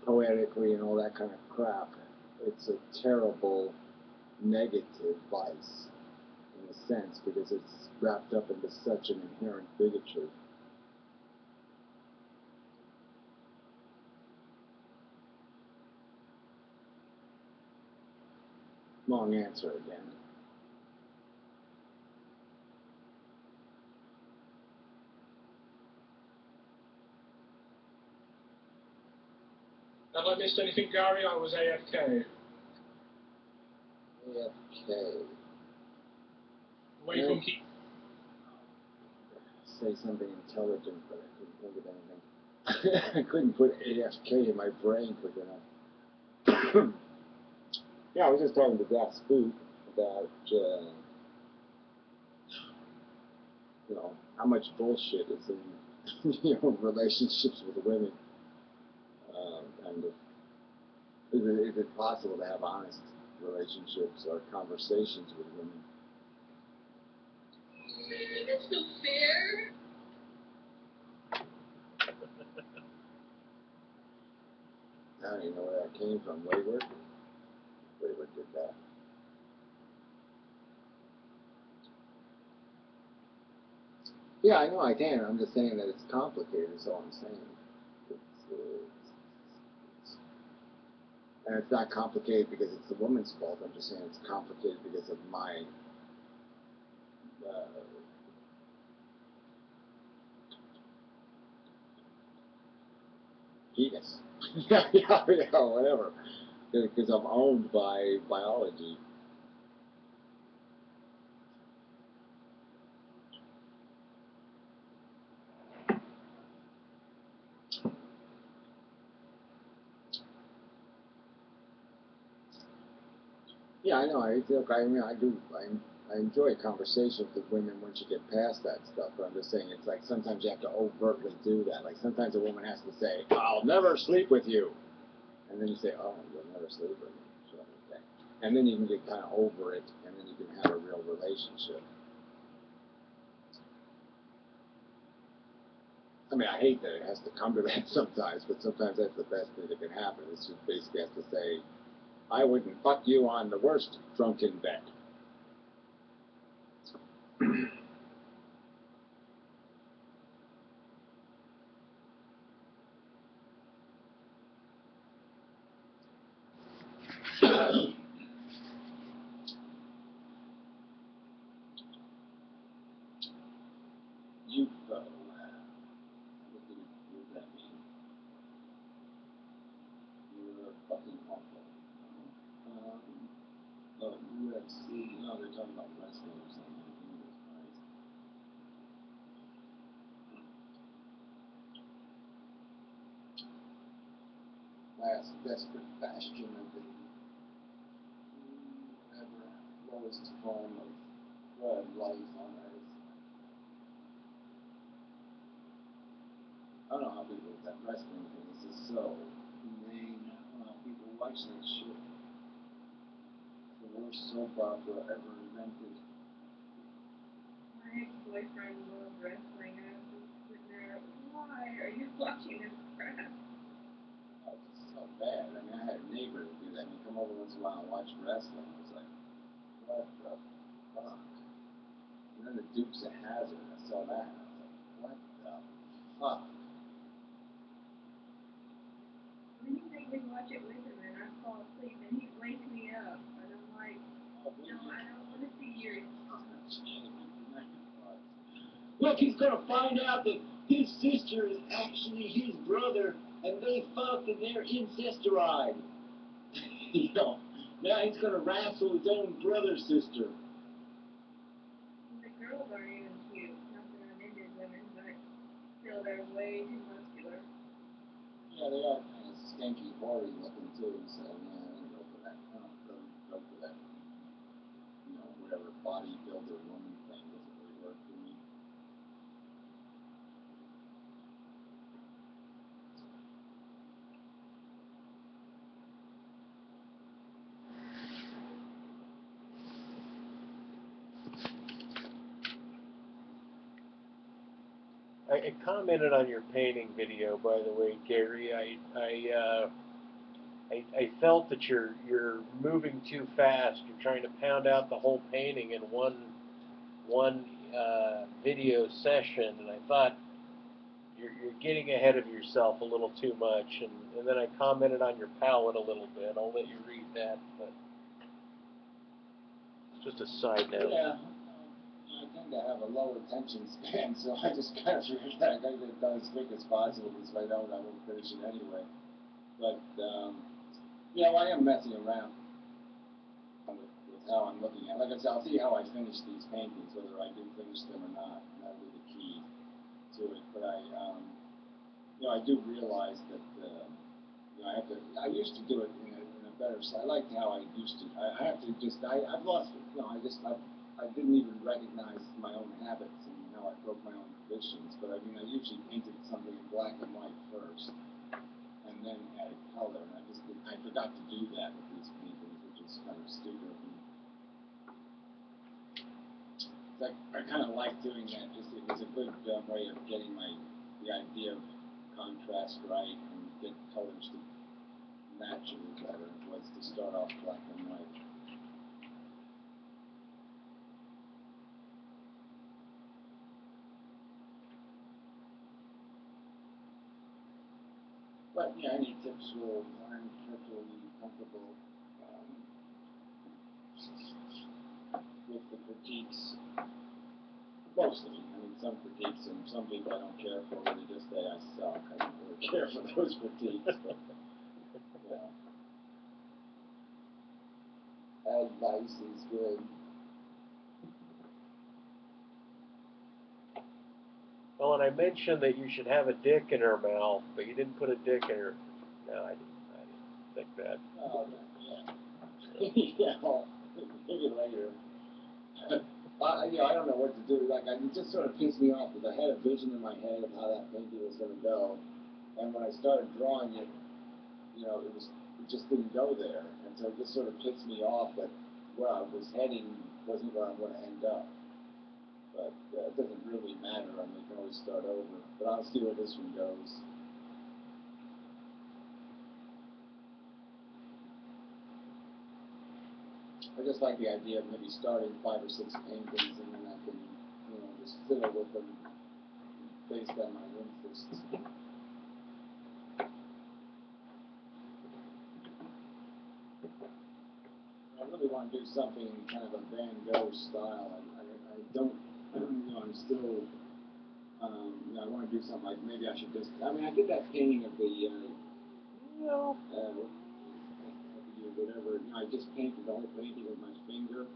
A: poetically and all that kind of crap, it's a terrible negative vice in a sense because it's wrapped up into such an inherent bigotry. Long answer again.
F: Have I missed anything, Gary? I was AFK.
A: AFK.
F: Away from keep.
A: Say something intelligent, but I couldn't think of anything. I couldn't put AFK in my brain quick enough. Yeah, I was just talking to that spook about, how much bullshit is in, relationships with women. And is it possible to have honest relationships or conversations with women?
C: That's so fair.
A: I don't even know where that came from. Wayward? Wayward did that. Yeah, I know I can. I'm just saying that it's complicated, is all I'm saying. And it's not complicated because it's the woman's fault. I'm just saying it's complicated because of my penis. yeah, whatever. Because I'm owned by biology. Yeah, I know. I enjoy conversations with women once you get past that stuff. But I'm just saying, it's like sometimes you have to overtly do that. Like sometimes a woman has to say, "I'll never sleep with you," and then you say, "Oh, you'll never sleep with me." So, okay. And then you can get kind of over it, and then you can have a real relationship. I mean, I hate that it has to come to that sometimes, but sometimes that's the best thing that can happen. It's just basically has to say, "I wouldn't fuck you on the worst drunken bet." What does that mean? You're fucking awful. UFC. No, they're talking about wrestling or something. Jesus Christ. last desperate bastion of the whatever lowest form of blood life on earth. I don't know how people that wrestling things is so humane. I don't know how people watch that shit. It's the worst soap opera ever invented.
C: My ex-boyfriend loved wrestling, and I was just sitting there, why are you watching this crap?
A: Oh, it's so bad. I mean, I had a neighbor who do that. He'd come over once in a while and watch wrestling. I was like, what the fuck? And then the Dukes of Hazzard, I saw that. I was like, what the fuck?
C: And then he'd make me watch it with him, and I'd fall asleep, and he'd wake me up, and I'm like, no, I don't want to see your
A: Look, he's gonna find out that his sister is actually his brother, and they fucked and they're incesteride. You know, now he's gonna wrestle his own brother's sister.
C: The girls aren't even cute. Not that I'm into women, but still, they're way too muscular.
A: Yeah, they are kind of skanky, hoary looking too. So yeah, I don't go for that. I don't really go for that. You know, whatever bodybuilder woman thing doesn't really work for me.
B: I commented on your painting video, by the way, Gary. I felt that you're moving too fast. You're trying to pound out the whole painting in one video session, and I thought you're getting ahead of yourself a little too much. And then I commented on your palette a little bit. I'll let you read that, but it's just a side note.
A: Yeah. I tend to have a low attention span, so I just kind of figured that I gotta get it done as quick as possible, because if I don't, I won't finish it anyway. But, you know, I am messing around with how I'm looking at it. Like I said, I'll see how I finish these paintings, whether I do finish them or not, and that'll be the key to it. But you know, I do realize that, you know, I used to do it in a better style. I liked how I used to. I have to just, I've lost it. You know, I didn't even recognize my own habits and how I broke my own traditions. But I mean, I usually painted something in black and white first, and then added color. And I forgot to do that with these paintings, which is kind of stupid. And I kind of like doing that. Just it was a good way of getting the idea of contrast right and get colors to match it better. Was to start off black and white. But yeah, any tips will I'm perfectly comfortable with the critiques. Mostly. I mean, some critiques and some people I don't care for. They just say I suck. I don't really care for those critiques. But, yeah. Advice is good.
B: Well, and I mentioned that you should have a dick in her mouth, but you didn't put a dick in her. No, I didn't think that.
A: Oh, yeah. Yeah, well, maybe later. You know, I don't know what to do. Like, it just sort of pissed me off because I had a vision in my head of how that painting was going to go, and when I started drawing it, you know, it just didn't go there, and so it just sort of pissed me off that where I was heading wasn't where I'm going to end up. But it doesn't really matter. I mean, you can always start over. But I'll see where this one goes. I just like the idea of maybe starting 5 or 6 paintings, and then I can, you know, just fiddle with them based on my interests. I really want to do something in kind of a Van Gogh style. I don't, you know, I'm still, you know, I want to do something like maybe I should just, I mean, I did that painting of the, whatever, you know, I just painted the whole painting with my finger.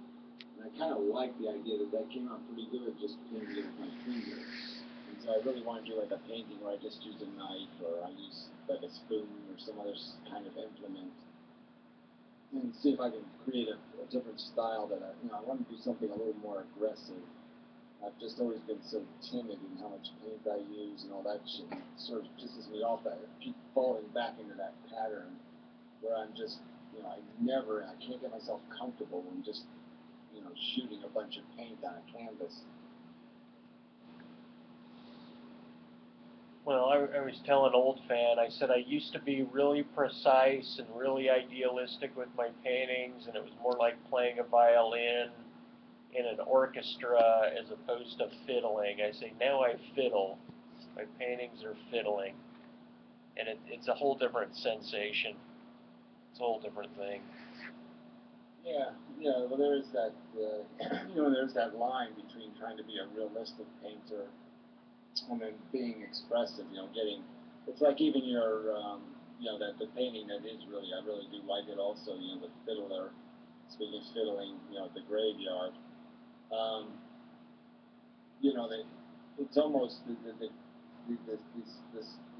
A: And I kind of like the idea that came out pretty good just painting it with my finger. And So I really want to do like a painting where I just use a knife or I use like a spoon or some other kind of implement, and see if I can create a different style that I want to do something a little more aggressive. I've just always been so timid in how much paint I use and all that shit. It sort of pisses me off that I keep falling back into that pattern where I'm just, I can't get myself comfortable when just, shooting a bunch of paint on a canvas.
B: Well, I was telling Old Fan, I said I used to be really precise and really idealistic with my paintings, and it was more like playing a violin in an orchestra as opposed to fiddling. I say now I fiddle. My paintings are fiddling, and it's a whole different sensation. It's a whole different thing.
A: Yeah, well there is that, there's that line between trying to be a realistic painter and then being expressive, it's like even your, the painting that is really, I really do like it also, the fiddler, speaking of fiddling, at the graveyard, it's almost the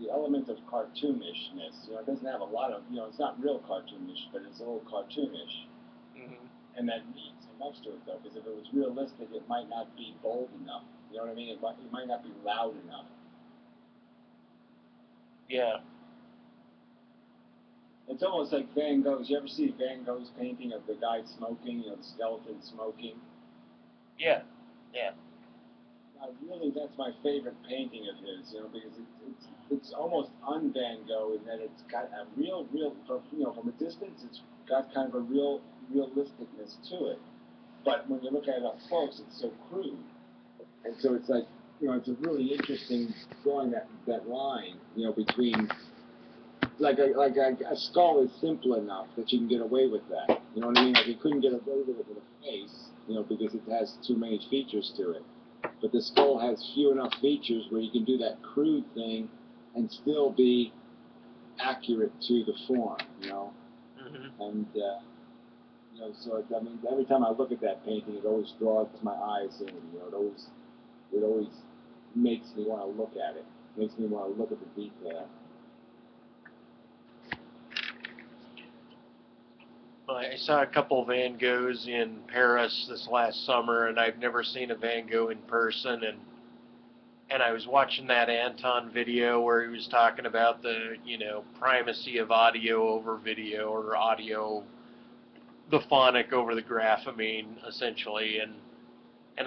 A: element of cartoonishness, it doesn't have a lot of, it's not real cartoonish, but it's a little cartoonish.
B: Mm-hmm.
A: And that means so much to it, though, because if it was realistic, it might not be bold enough. You know what I mean? It might not be loud enough.
B: Yeah.
A: It's almost like Van Gogh's. You ever see Van Gogh's painting of the guy smoking, the skeleton smoking?
B: Yeah. Yeah.
A: That's my favorite painting of his, because it's almost un-Van Gogh in that it's got a real, from a distance, it's got kind of a realisticness to it. But when you look at it up close, it's so crude. And so it's like, it's a really interesting drawing that line, between, like a skull is simple enough that you can get away with that. You know what I mean? Like you couldn't get away with it with a face, because it has too many features to it. But the skull has few enough features where you can do that crude thing and still be accurate to the form,
B: Mm-hmm.
A: And, so every time I look at that painting, it always draws my eyes in, it always makes me want to look at it. Makes me want to look at the detail.
B: I saw a couple Van Goghs in Paris this last summer, and I've never seen a Van Gogh in person. And I was watching that Anton video where he was talking about the primacy of audio over video, or audio, the phonic over the grapheme, essentially. And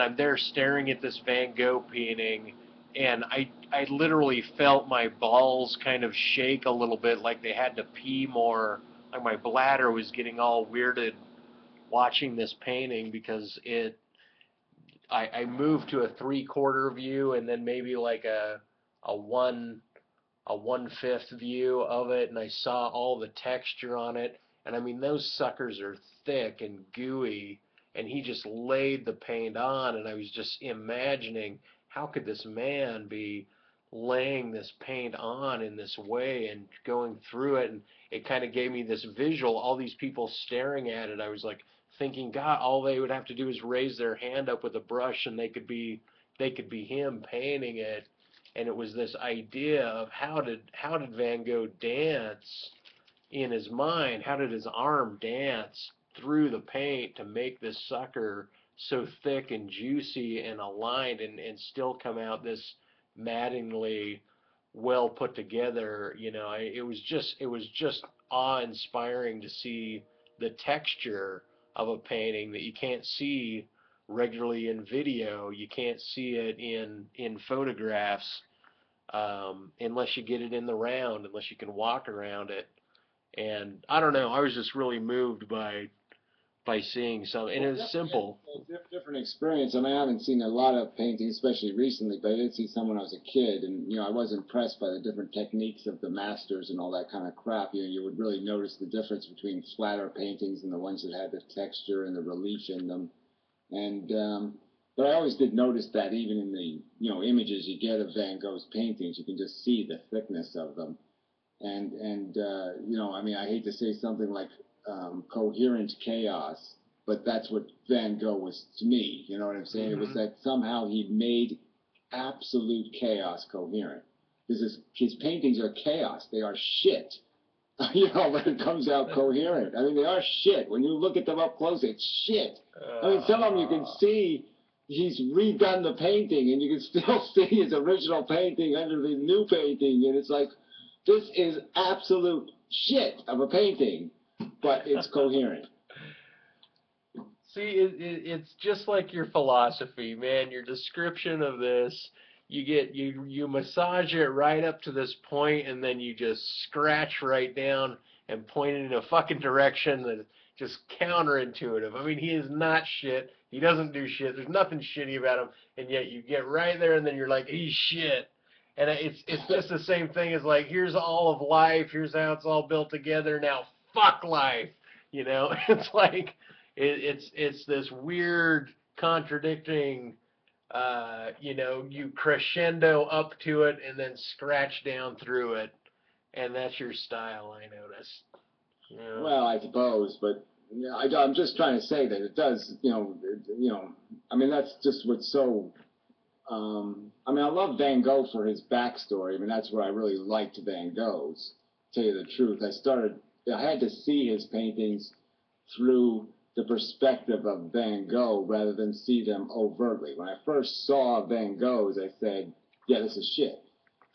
B: I'm there staring at this Van Gogh painting, and I literally felt my balls kind of shake a little bit, like they had to pee more. Like my bladder was getting all weirded watching this painting, because I moved to a 3/4 view and then maybe like a 1/5 view of it, and I saw all the texture on it. And I mean, those suckers are thick and gooey, and he just laid the paint on, and I was just imagining, how could this man be laying this paint on in this way and going through it? And it kind of gave me this visual, all these people staring at it. I was like thinking, God, all they would have to do is raise their hand up with a brush and they could be him painting it. And it was this idea of how did Van Gogh dance in his mind? How did his arm dance through the paint to make this sucker so thick and juicy and aligned, and still come out this maddeningly well put together? It was just awe-inspiring to see the texture of a painting that you can't see regularly in video. You can't see it in photographs, unless you get it in the round, unless you can walk around it. And I don't know, I was just really moved by seeing something. And it's simple.
A: Different experience. I mean, I haven't seen a lot of paintings, especially recently, but I did see some when I was a kid, and I was impressed by the different techniques of the masters and all that kind of crap. You would really notice the difference between flatter paintings and the ones that had the texture and the relief in them. And but I always did notice that even in the images you get of Van Gogh's paintings, you can just see the thickness of them. And I mean, I hate to say something like coherent chaos, but that's what Van Gogh was to me. You know what I'm saying?
B: Mm-hmm.
A: It was that somehow he made absolute chaos coherent. His paintings are chaos. They are shit. But it comes out coherent. I mean, they are shit. When you look at them up close, it's shit. I mean, some of them you can see he's redone the painting, and you can still see his original painting under the new painting, and it's like, this is absolute shit of a painting, but it's coherent.
B: See, it's just like your philosophy, man. Your description of this, you massage it right up to this point, and then you just scratch right down and point it in a fucking direction that just counterintuitive. I mean, he is not shit. He doesn't do shit. There's nothing shitty about him, and yet you get right there, and then you're like, he's shit. And it's just the same thing as like, here's all of life. Here's how it's all built together. Now fuck life. It's like. It's this weird contradicting, you crescendo up to it and then scratch down through it, and that's your style, I notice.
A: Well, I suppose, but I'm just trying to say that it does, I mean, that's just what's so, I mean, I love Van Gogh for his backstory. I mean, that's where I really liked Van Gogh's, to tell you the truth. I had to see his paintings through the perspective of Van Gogh rather than see them overtly. When I first saw Van Gogh's, I said, yeah, this is shit.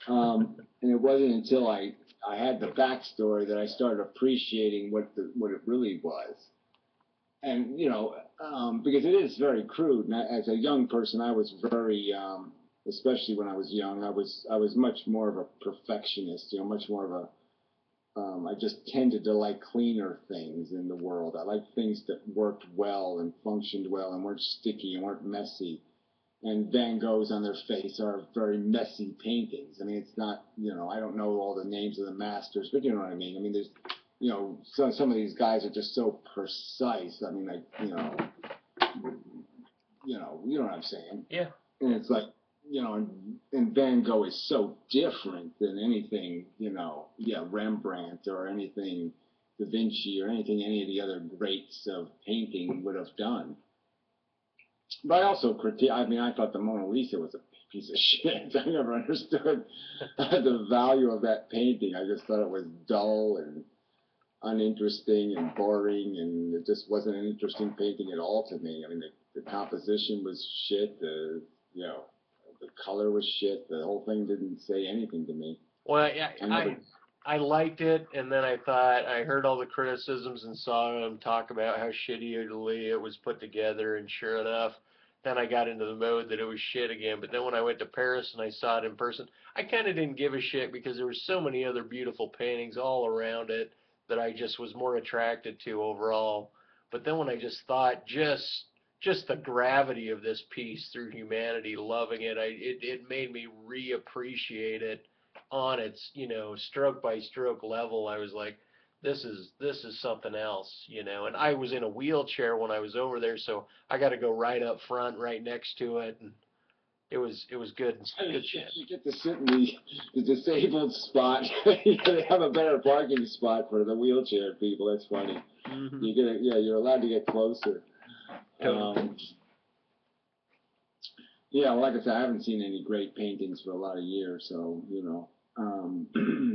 A: And it wasn't until I had the backstory that I started appreciating what it really was. And, because it is very crude. And as a young person, I was very, especially when I was young, I was much more of a perfectionist, much more of a, I just tended to like cleaner things in the world. I like things that worked well and functioned well and weren't sticky and weren't messy. And Van Gogh's on their face are very messy paintings. I mean, it's not, I don't know all the names of the masters, but you know what I mean. I mean, there's, some of these guys are just so precise. I mean, like, you know what I'm saying.
B: Yeah.
A: And it's like, and Van Gogh is so different than anything, Rembrandt or anything Da Vinci or anything any of the other greats of painting would have done. But I also I thought the Mona Lisa was a piece of shit. I never understood the value of that painting. I just thought it was dull and uninteresting and boring, and it just wasn't an interesting painting at all to me. I mean, the composition was shit, the color was shit. The whole thing didn't say anything to me.
B: Well, I liked it, and then I thought I heard all the criticisms and saw him talk about how shittily it was put together, and sure enough, then I got into the mode that it was shit again. But then when I went to Paris and I saw it in person, I kind of didn't give a shit because there were so many other beautiful paintings all around it that I just was more attracted to overall. But then when I just thought just the gravity of this piece through humanity, loving it, it made me reappreciate it on its, stroke by stroke level. I was like, this is something else, and I was in a wheelchair when I was over there, so I got to go right up front, right next to it, and it was good shit.
A: You get to sit in the disabled spot. They have a better parking spot for the wheelchair people. That's funny.
B: Mm-hmm.
A: You're allowed to get closer. Yeah, like I said, I haven't seen any great paintings for a lot of years, so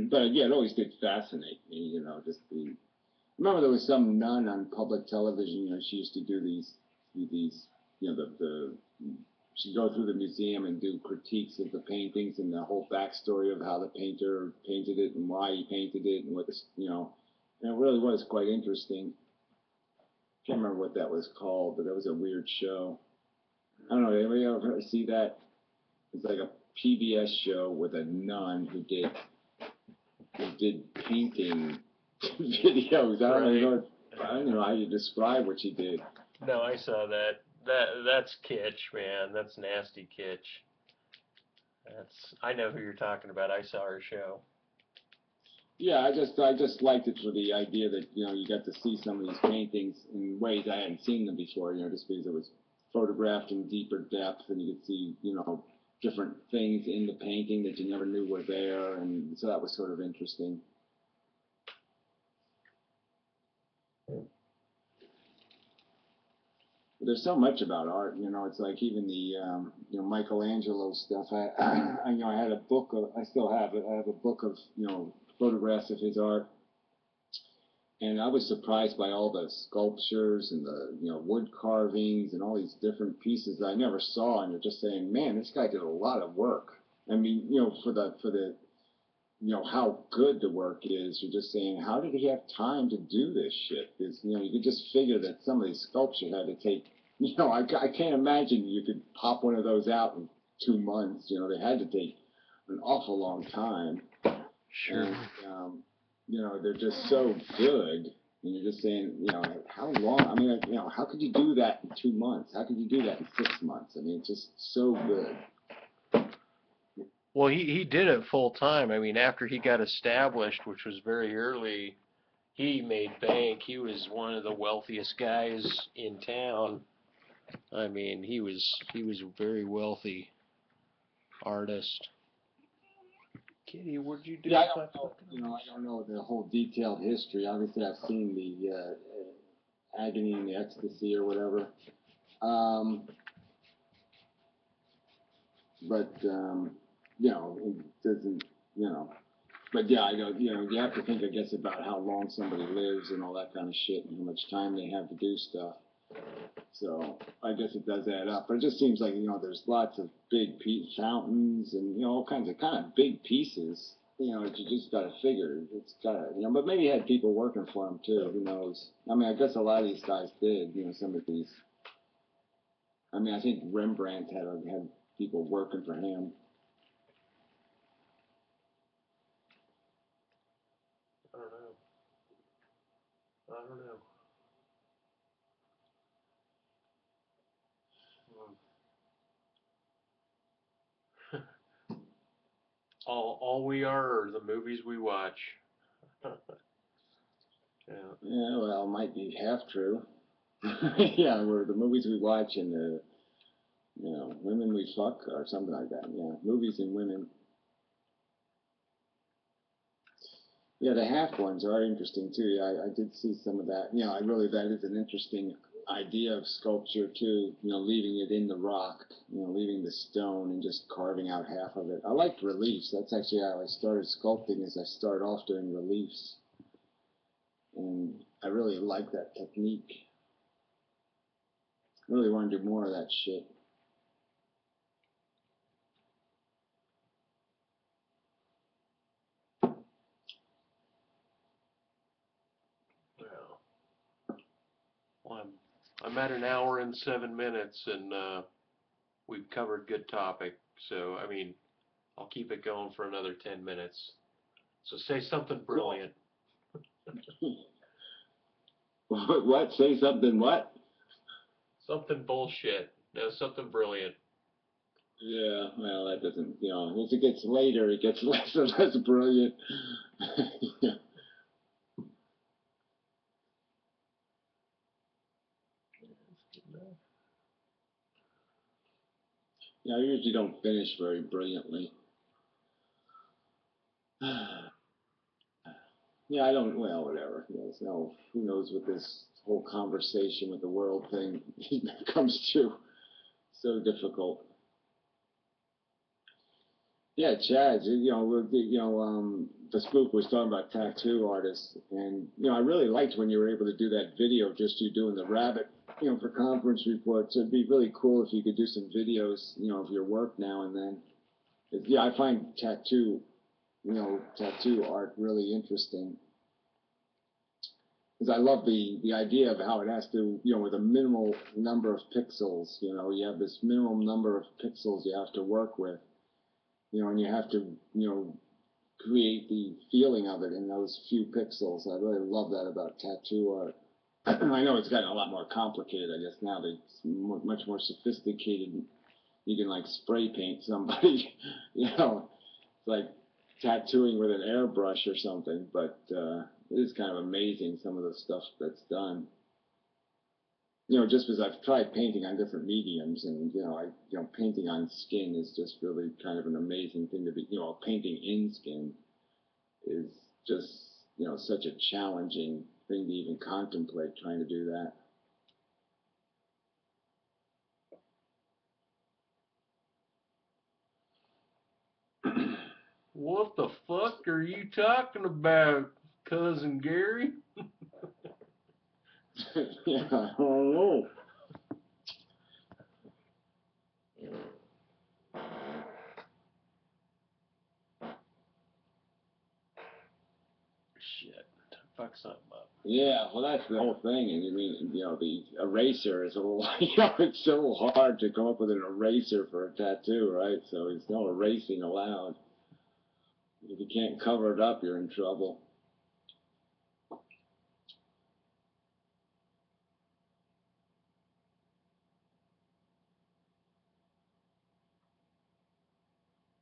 A: but yeah, it always did fascinate me. Remember there was some nun on public television. She used to do these. She'd go through the museum and do critiques of the paintings and the whole backstory of how the painter painted it and why he painted it and what and it really was quite interesting. Can't remember what that was called, but that was a weird show. I don't know, anybody ever see that? It's like a PBS show with a nun who did painting videos. I don't know how you describe what she did.
B: No, I saw that. That's kitsch, man. That's nasty kitsch. I know who you're talking about. I saw her show.
A: Yeah, I just liked it for the idea that, you got to see some of these paintings in ways I hadn't seen them before, just because it was photographed in deeper depth and you could see, different things in the painting that you never knew were there, and so that was sort of interesting. there's so much about art, you know, it's like even the, you know, Michelangelo stuff. You know, I had a book of, I still have it, I have a book of, you know, photographs of his art. And I was surprised by all the sculptures and the, you know, wood carvings and all these different pieces that I never saw. And you're just saying, man, this guy did a lot of work. I mean, you know, for the, you know, how good the work is. You're just saying, how did he have time to do this shit? Because, you know, you could just figure that some of these sculptures had to take, you know, I can't imagine you could pop one of those out in 2 months. You know, they had to take an awful long time.
B: Sure.
A: And, you know, they're just so good. And you're just saying, you know, how long? I mean, you know, how could you do that in 2 months? How could you do that in 6 months? I mean, it's just so good.
B: Well, he did it full time. I mean, after he got established, which was very early, he made bank. He was one of the wealthiest guys in town. I mean, he was a very wealthy artist. Kitty, what'd you do?
A: Yeah, I don't know. You know, I don't know the whole detailed history. Obviously, I've seen the agony and the ecstasy or whatever. But you know, it doesn't. You know, but yeah, I know. You know, you have to think, I guess, about how long somebody lives and all that kind of shit, and how much time they have to do stuff. So I guess it does add up. But it just seems like, you know, there's lots of big fountains and, you know, all kinds of kind of big pieces. You know, you just got to figure it's got to, you know, but maybe he had people working for him too. Who knows? I mean, I guess a lot of these guys did. You know, some of these. I mean, I think Rembrandt had people working for him.
B: I don't know. I don't know. All we are the movies we watch. Yeah.
A: Yeah, well, it might be half true. Yeah, we're the movies we watch and the, you know, women we fuck or something like that. Yeah, movies and women. Yeah, the half ones are interesting too. Yeah, I did see some of that. You know, that is an interesting idea of sculpture too. You know, leaving it in the rock, you know, leaving the stone and just carving out half of it. I liked reliefs. That's actually how I started sculpting. Is I start off doing reliefs, and I really like that technique. I really want to do more of that shit.
B: Well, I'm at an hour and 7 minutes, and we've covered good topic. So, I mean, I'll keep it going for another 10 minutes. So say something brilliant.
A: What? Say something what?
B: Something bullshit. No, something brilliant.
A: Yeah, well, that doesn't, you know, as it gets later, it gets less and less brilliant. Yeah. Yeah, I usually don't finish very brilliantly. Yeah, I don't, well, whatever. Yes, no, who knows what this whole conversation with the world thing comes to. So difficult. Yeah, Chad, you know, the spook was talking about tattoo artists, and, you know, I really liked when you were able to do that video, just you doing the rabbit, you know, for conference reports. It'd be really cool if you could do some videos, you know, of your work now and then. Yeah, I find tattoo art really interesting. Because I love the idea of how it has to, you know, with a minimal number of pixels, you know, you have this minimum number of pixels you have to work with, you know, and you have to, you know, create the feeling of it in those few pixels. I really love that about tattoo art. I know it's gotten a lot more complicated, I guess, now. It's much more sophisticated. You can, like, spray paint somebody, you know. It's like tattooing with an airbrush or something, but it is kind of amazing, some of the stuff that's done. You know, just because I've tried painting on different mediums, and, you know, painting on skin is just really kind of an amazing thing to be, you know, painting in skin is just, you know, such a challenging thing to even contemplate trying to do that.
B: What the fuck are you talking about, Cousin Gary?
A: Yeah, I don't know.
B: Shit, fuck something up.
A: Yeah, well, that's the whole thing. And you mean, the eraser is a little, it's so hard to come up with an eraser for a tattoo, right? So there's no erasing allowed. If you can't cover it up, you're in trouble.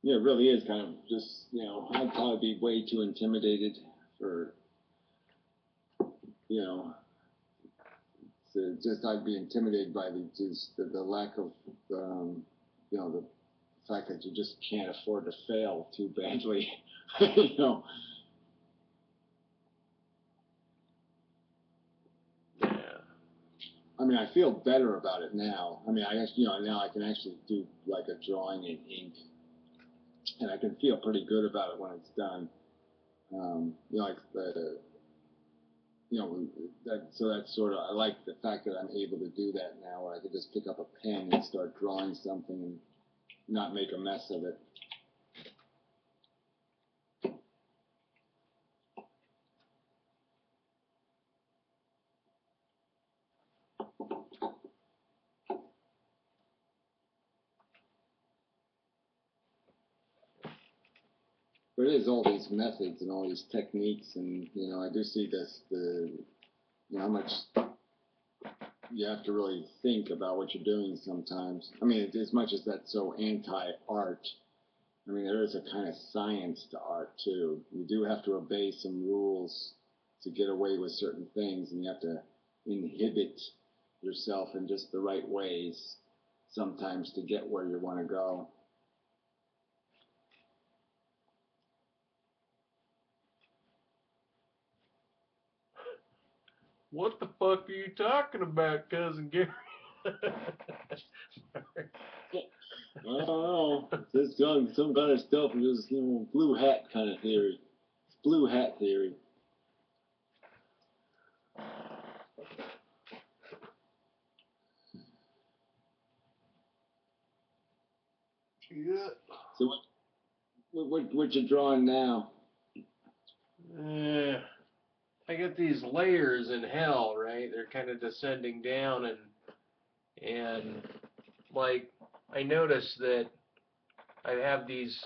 A: Yeah, it really is kind of just, I'd probably be way too intimidated for, I'd be intimidated by the lack of, the fact that you just can't afford to fail too badly,
B: Yeah.
A: I mean, I feel better about it now. I mean, I guess, now I can actually do like a drawing in ink, and I can feel pretty good about it when it's done. Like so that's sort of, I like the fact that I'm able to do that now, where I can just pick up a pen and start drawing something and not make a mess of it. But it is all these methods and all these techniques, and I do see how much you have to really think about what you're doing sometimes. I mean, as much as that's so anti-art, I mean, there is a kind of science to art too. You do have to obey some rules to get away with certain things, and you have to inhibit yourself in just the right ways sometimes to get where you want to go.
B: What the fuck are you talking about, Cousin Gary?
A: I don't know. It's some kind of stuff, just blue hat kind of theory. It's blue hat theory.
B: Yeah.
A: So what you drawing now?
B: I got these layers in hell, right? They're kind of descending down, and like I noticed that I have these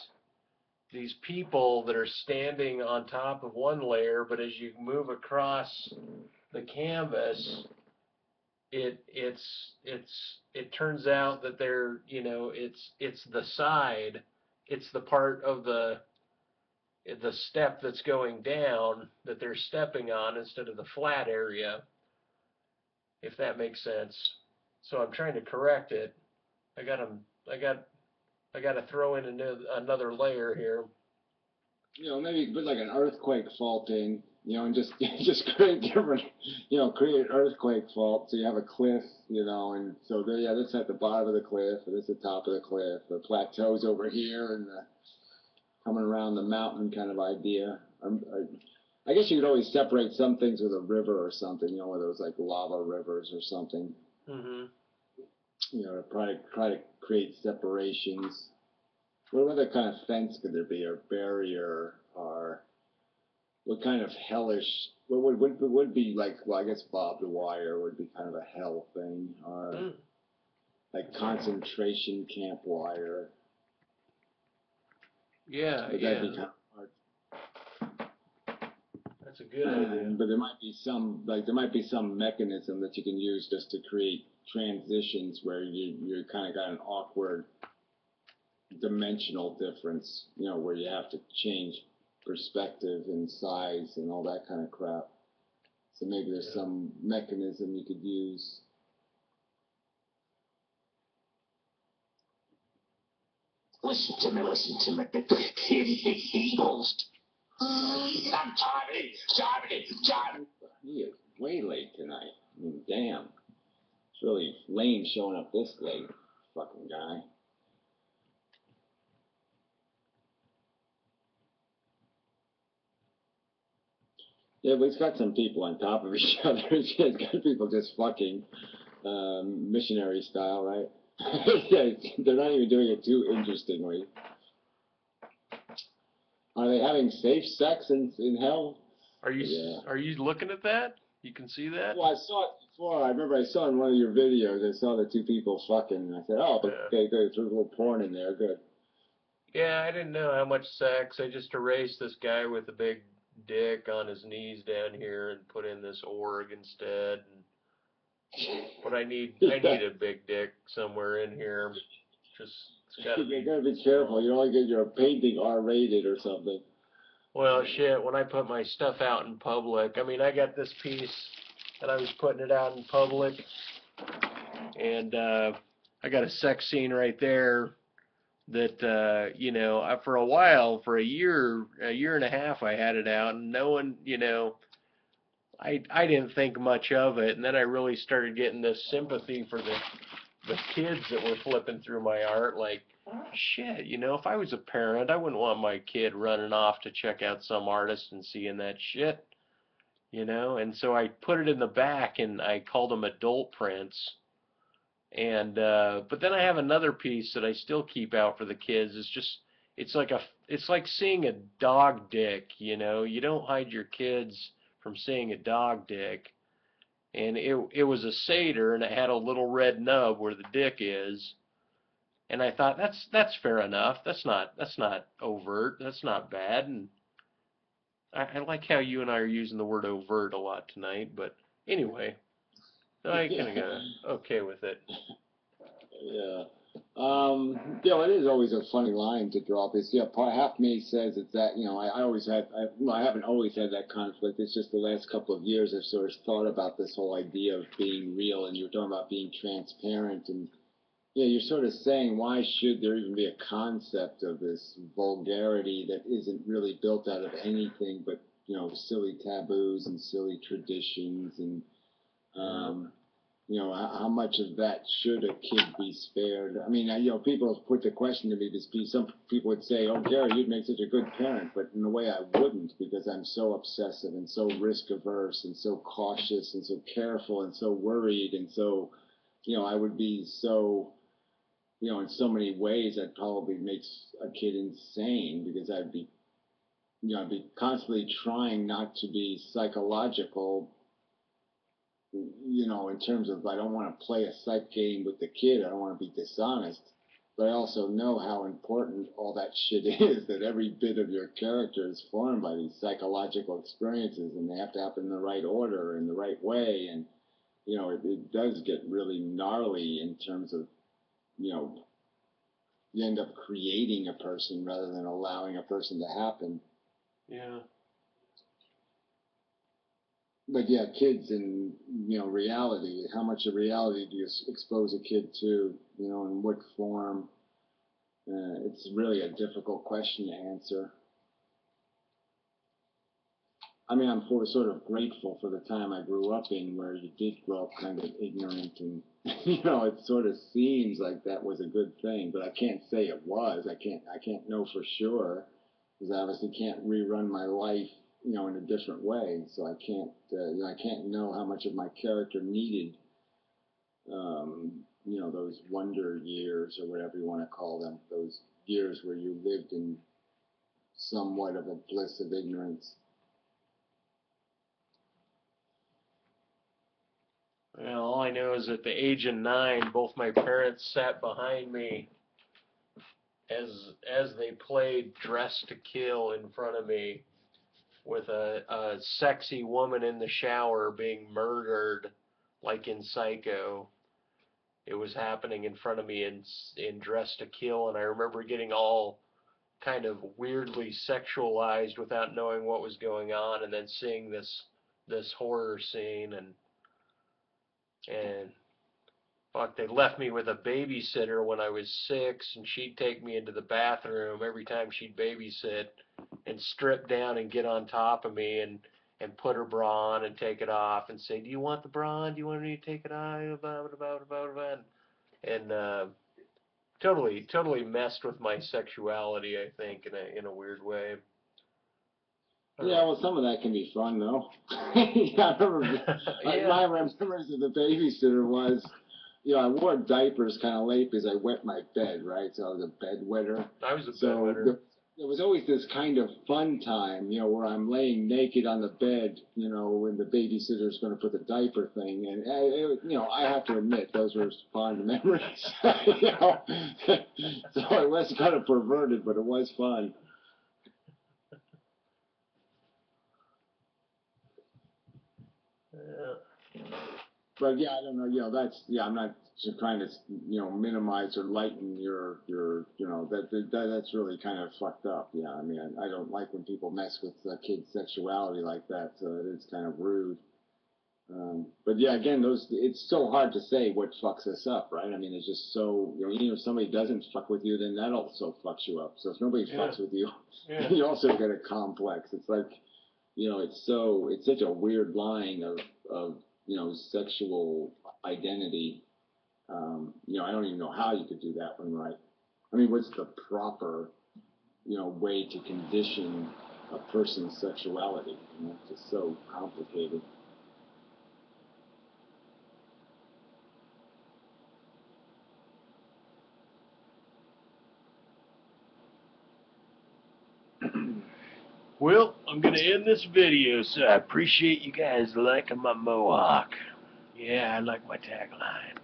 B: people that are standing on top of one layer, but as you move across the canvas, it turns out that they're, it's the side, it's the part of the step that's going down that they're stepping on instead of the flat area, if that makes sense. So I'm trying to correct it. I got to throw in another layer here.
A: Maybe put like an earthquake fault in, and just just create different, create an earthquake fault. So you have a cliff, and so there, yeah, this at the bottom of the cliff, and this at the top of the cliff. The plateau's over here, and the coming around the mountain kind of idea. I guess you could always separate some things with a river or something, where there was like lava rivers or something.
B: Mm-hmm.
A: To try to create separations. What other kind of fence could there be, or barrier, or what kind of hellish? What would be like? Well, I guess barbed wire would be kind of a hell thing, or like concentration camp wire.
B: Yeah,
A: But
B: yeah.
A: that'd be kind of hard.
B: That's a good idea.
A: But there might be some mechanism that you can use just to create transitions where you kind of got an awkward dimensional difference, where you have to change perspective and size and all that kind of crap. So maybe there's some mechanism you could use.
G: Listen to me, Eagles. I'm Tommy.
A: He is way late tonight. I mean, damn. It's really lame showing up this late, fucking guy. Yeah, but it's got some people on top of each other. It's got people just fucking, missionary style, right? Yeah, they're not even doing it too interestingly. Are they having safe sex in hell?
B: Are you
A: Yeah.
B: are you looking at that? You can see that?
A: Well, I saw it before. I remember I saw in one of your videos. I saw the two people fucking, and I said, "Oh,
B: Yeah.
A: okay, good. There's a little porn in there. Good."
B: Yeah, I didn't know how much sex. I just erased this guy with a big dick on his knees down here and put in this org instead. But I need a big dick somewhere in here. Just it's gotta
A: You
B: be.
A: gotta be careful. You don't want to get your painting R-rated or something.
B: Well, shit, when I put my stuff out in public, I mean, I got this piece and I was putting it out in public, and I got a sex scene right there that, you know, for a while, for a year and a half, I had it out, and no one, you know, I didn't think much of it, and then I really started getting this sympathy for the kids that were flipping through my art, like, shit, you know, if I was a parent, I wouldn't want my kid running off to check out some artist and seeing that shit, you know, and so I put it in the back, and I called them adult prints, and but then I have another piece that I still keep out for the kids. It's just, it's like seeing a dog dick, you know, you don't hide your kids from seeing a dog dick, and it was a satyr, and it had a little red nub where the dick is. And I thought that's fair enough. That's not overt. That's not bad. And I like how you and I are using the word overt a lot tonight. But anyway, I kind of got okay with it.
A: Yeah. You know, it is always a funny line to drop. It's, yeah, part half me says it's that, you know, I always had, well, I haven't always had that conflict. It's just the last couple of years I've sort of thought about this whole idea of being real, and you're talking about being transparent, and yeah, you're sort of saying, why should there even be a concept of this vulgarity that isn't really built out of anything but, you know, silly taboos and silly traditions, and you know, how much of that should a kid be spared? I mean, you know, people have put the question to me this piece. Some people would say, "Oh, Gary, you'd make such a good parent," but in a way, I wouldn't, because I'm so obsessive and so risk averse and so cautious and so careful and so worried and so, you know, I would be so, you know, in so many ways, I'd probably make a kid insane, because I'd be, you know, I'd be constantly trying not to be psychological, you know, in terms of, I don't want to play a psych game with the kid. I don't want to be dishonest. But I also know how important all that shit is, that every bit of your character is formed by these psychological experiences, and they have to happen in the right order, in the right way. And, you know, it does get really gnarly in terms of, you know, you end up creating a person rather than allowing a person to happen.
B: Yeah.
A: But yeah, kids and, you know, reality, how much of reality do you expose a kid to, you know, in what form? It's really a difficult question to answer. I mean, I'm sort of grateful for the time I grew up in, where you did grow up kind of ignorant, and, you know, it sort of seems like that was a good thing, but I can't say it was. I can't know for sure, because I obviously can't rerun my life, you know, in a different way. So I can't, you know, I can't know how much of my character needed, you know, those wonder years, or whatever you want to call them, those years where you lived in somewhat of a bliss of ignorance.
B: Well, all I know is at the age of 9, both my parents sat behind me as they played Dress to Kill in front of me, with a sexy woman in the shower being murdered, like in Psycho. It was happening in front of me in Dress to Kill, and I remember getting all kind of weirdly sexualized without knowing what was going on, and then seeing this horror scene, and fuck, they left me with a babysitter when I was 6, and she'd take me into the bathroom every time she'd babysit, and strip down and get on top of me, and put her bra on and take it off and say, "Do you want the bra on? Do you want me to take it off?" And totally messed with my sexuality, I think, in a weird way.
A: Yeah, well, some of that can be fun, though. Yeah, I remember, my remembrance of the babysitter was, you know, I wore diapers kind of late because I wet my bed, right? So I was a bedwetter.
B: I was a
A: So
B: bedwetter.
A: there was always this kind of fun time, you know, where I'm laying naked on the bed, you know, when the babysitter's going to put the diaper thing in. You know, I have to admit, those were fond memories. You know? So it was kind of perverted, but it was fun.
B: Yeah.
A: But yeah, I don't know. You know, I'm not trying to, you know, minimize or lighten you know, that's really kind of fucked up. Yeah, I mean, I don't like when people mess with kids' sexuality like that. So it is kind of rude. But yeah, again, it's so hard to say what fucks us up, right? I mean, it's just so, you know, even if somebody doesn't fuck with you, then that also fucks you up. So if nobody fucks with you, you also get a complex. It's like, you know, it's such a weird line of you know, sexual identity. You know, I don't even know how you could do that one right. I mean, what's the proper, you know, way to condition a person's sexuality? You know, it's just so complicated.
G: Well, I'm gonna end this video, so I appreciate you guys liking my mohawk. Yeah, I like my tagline.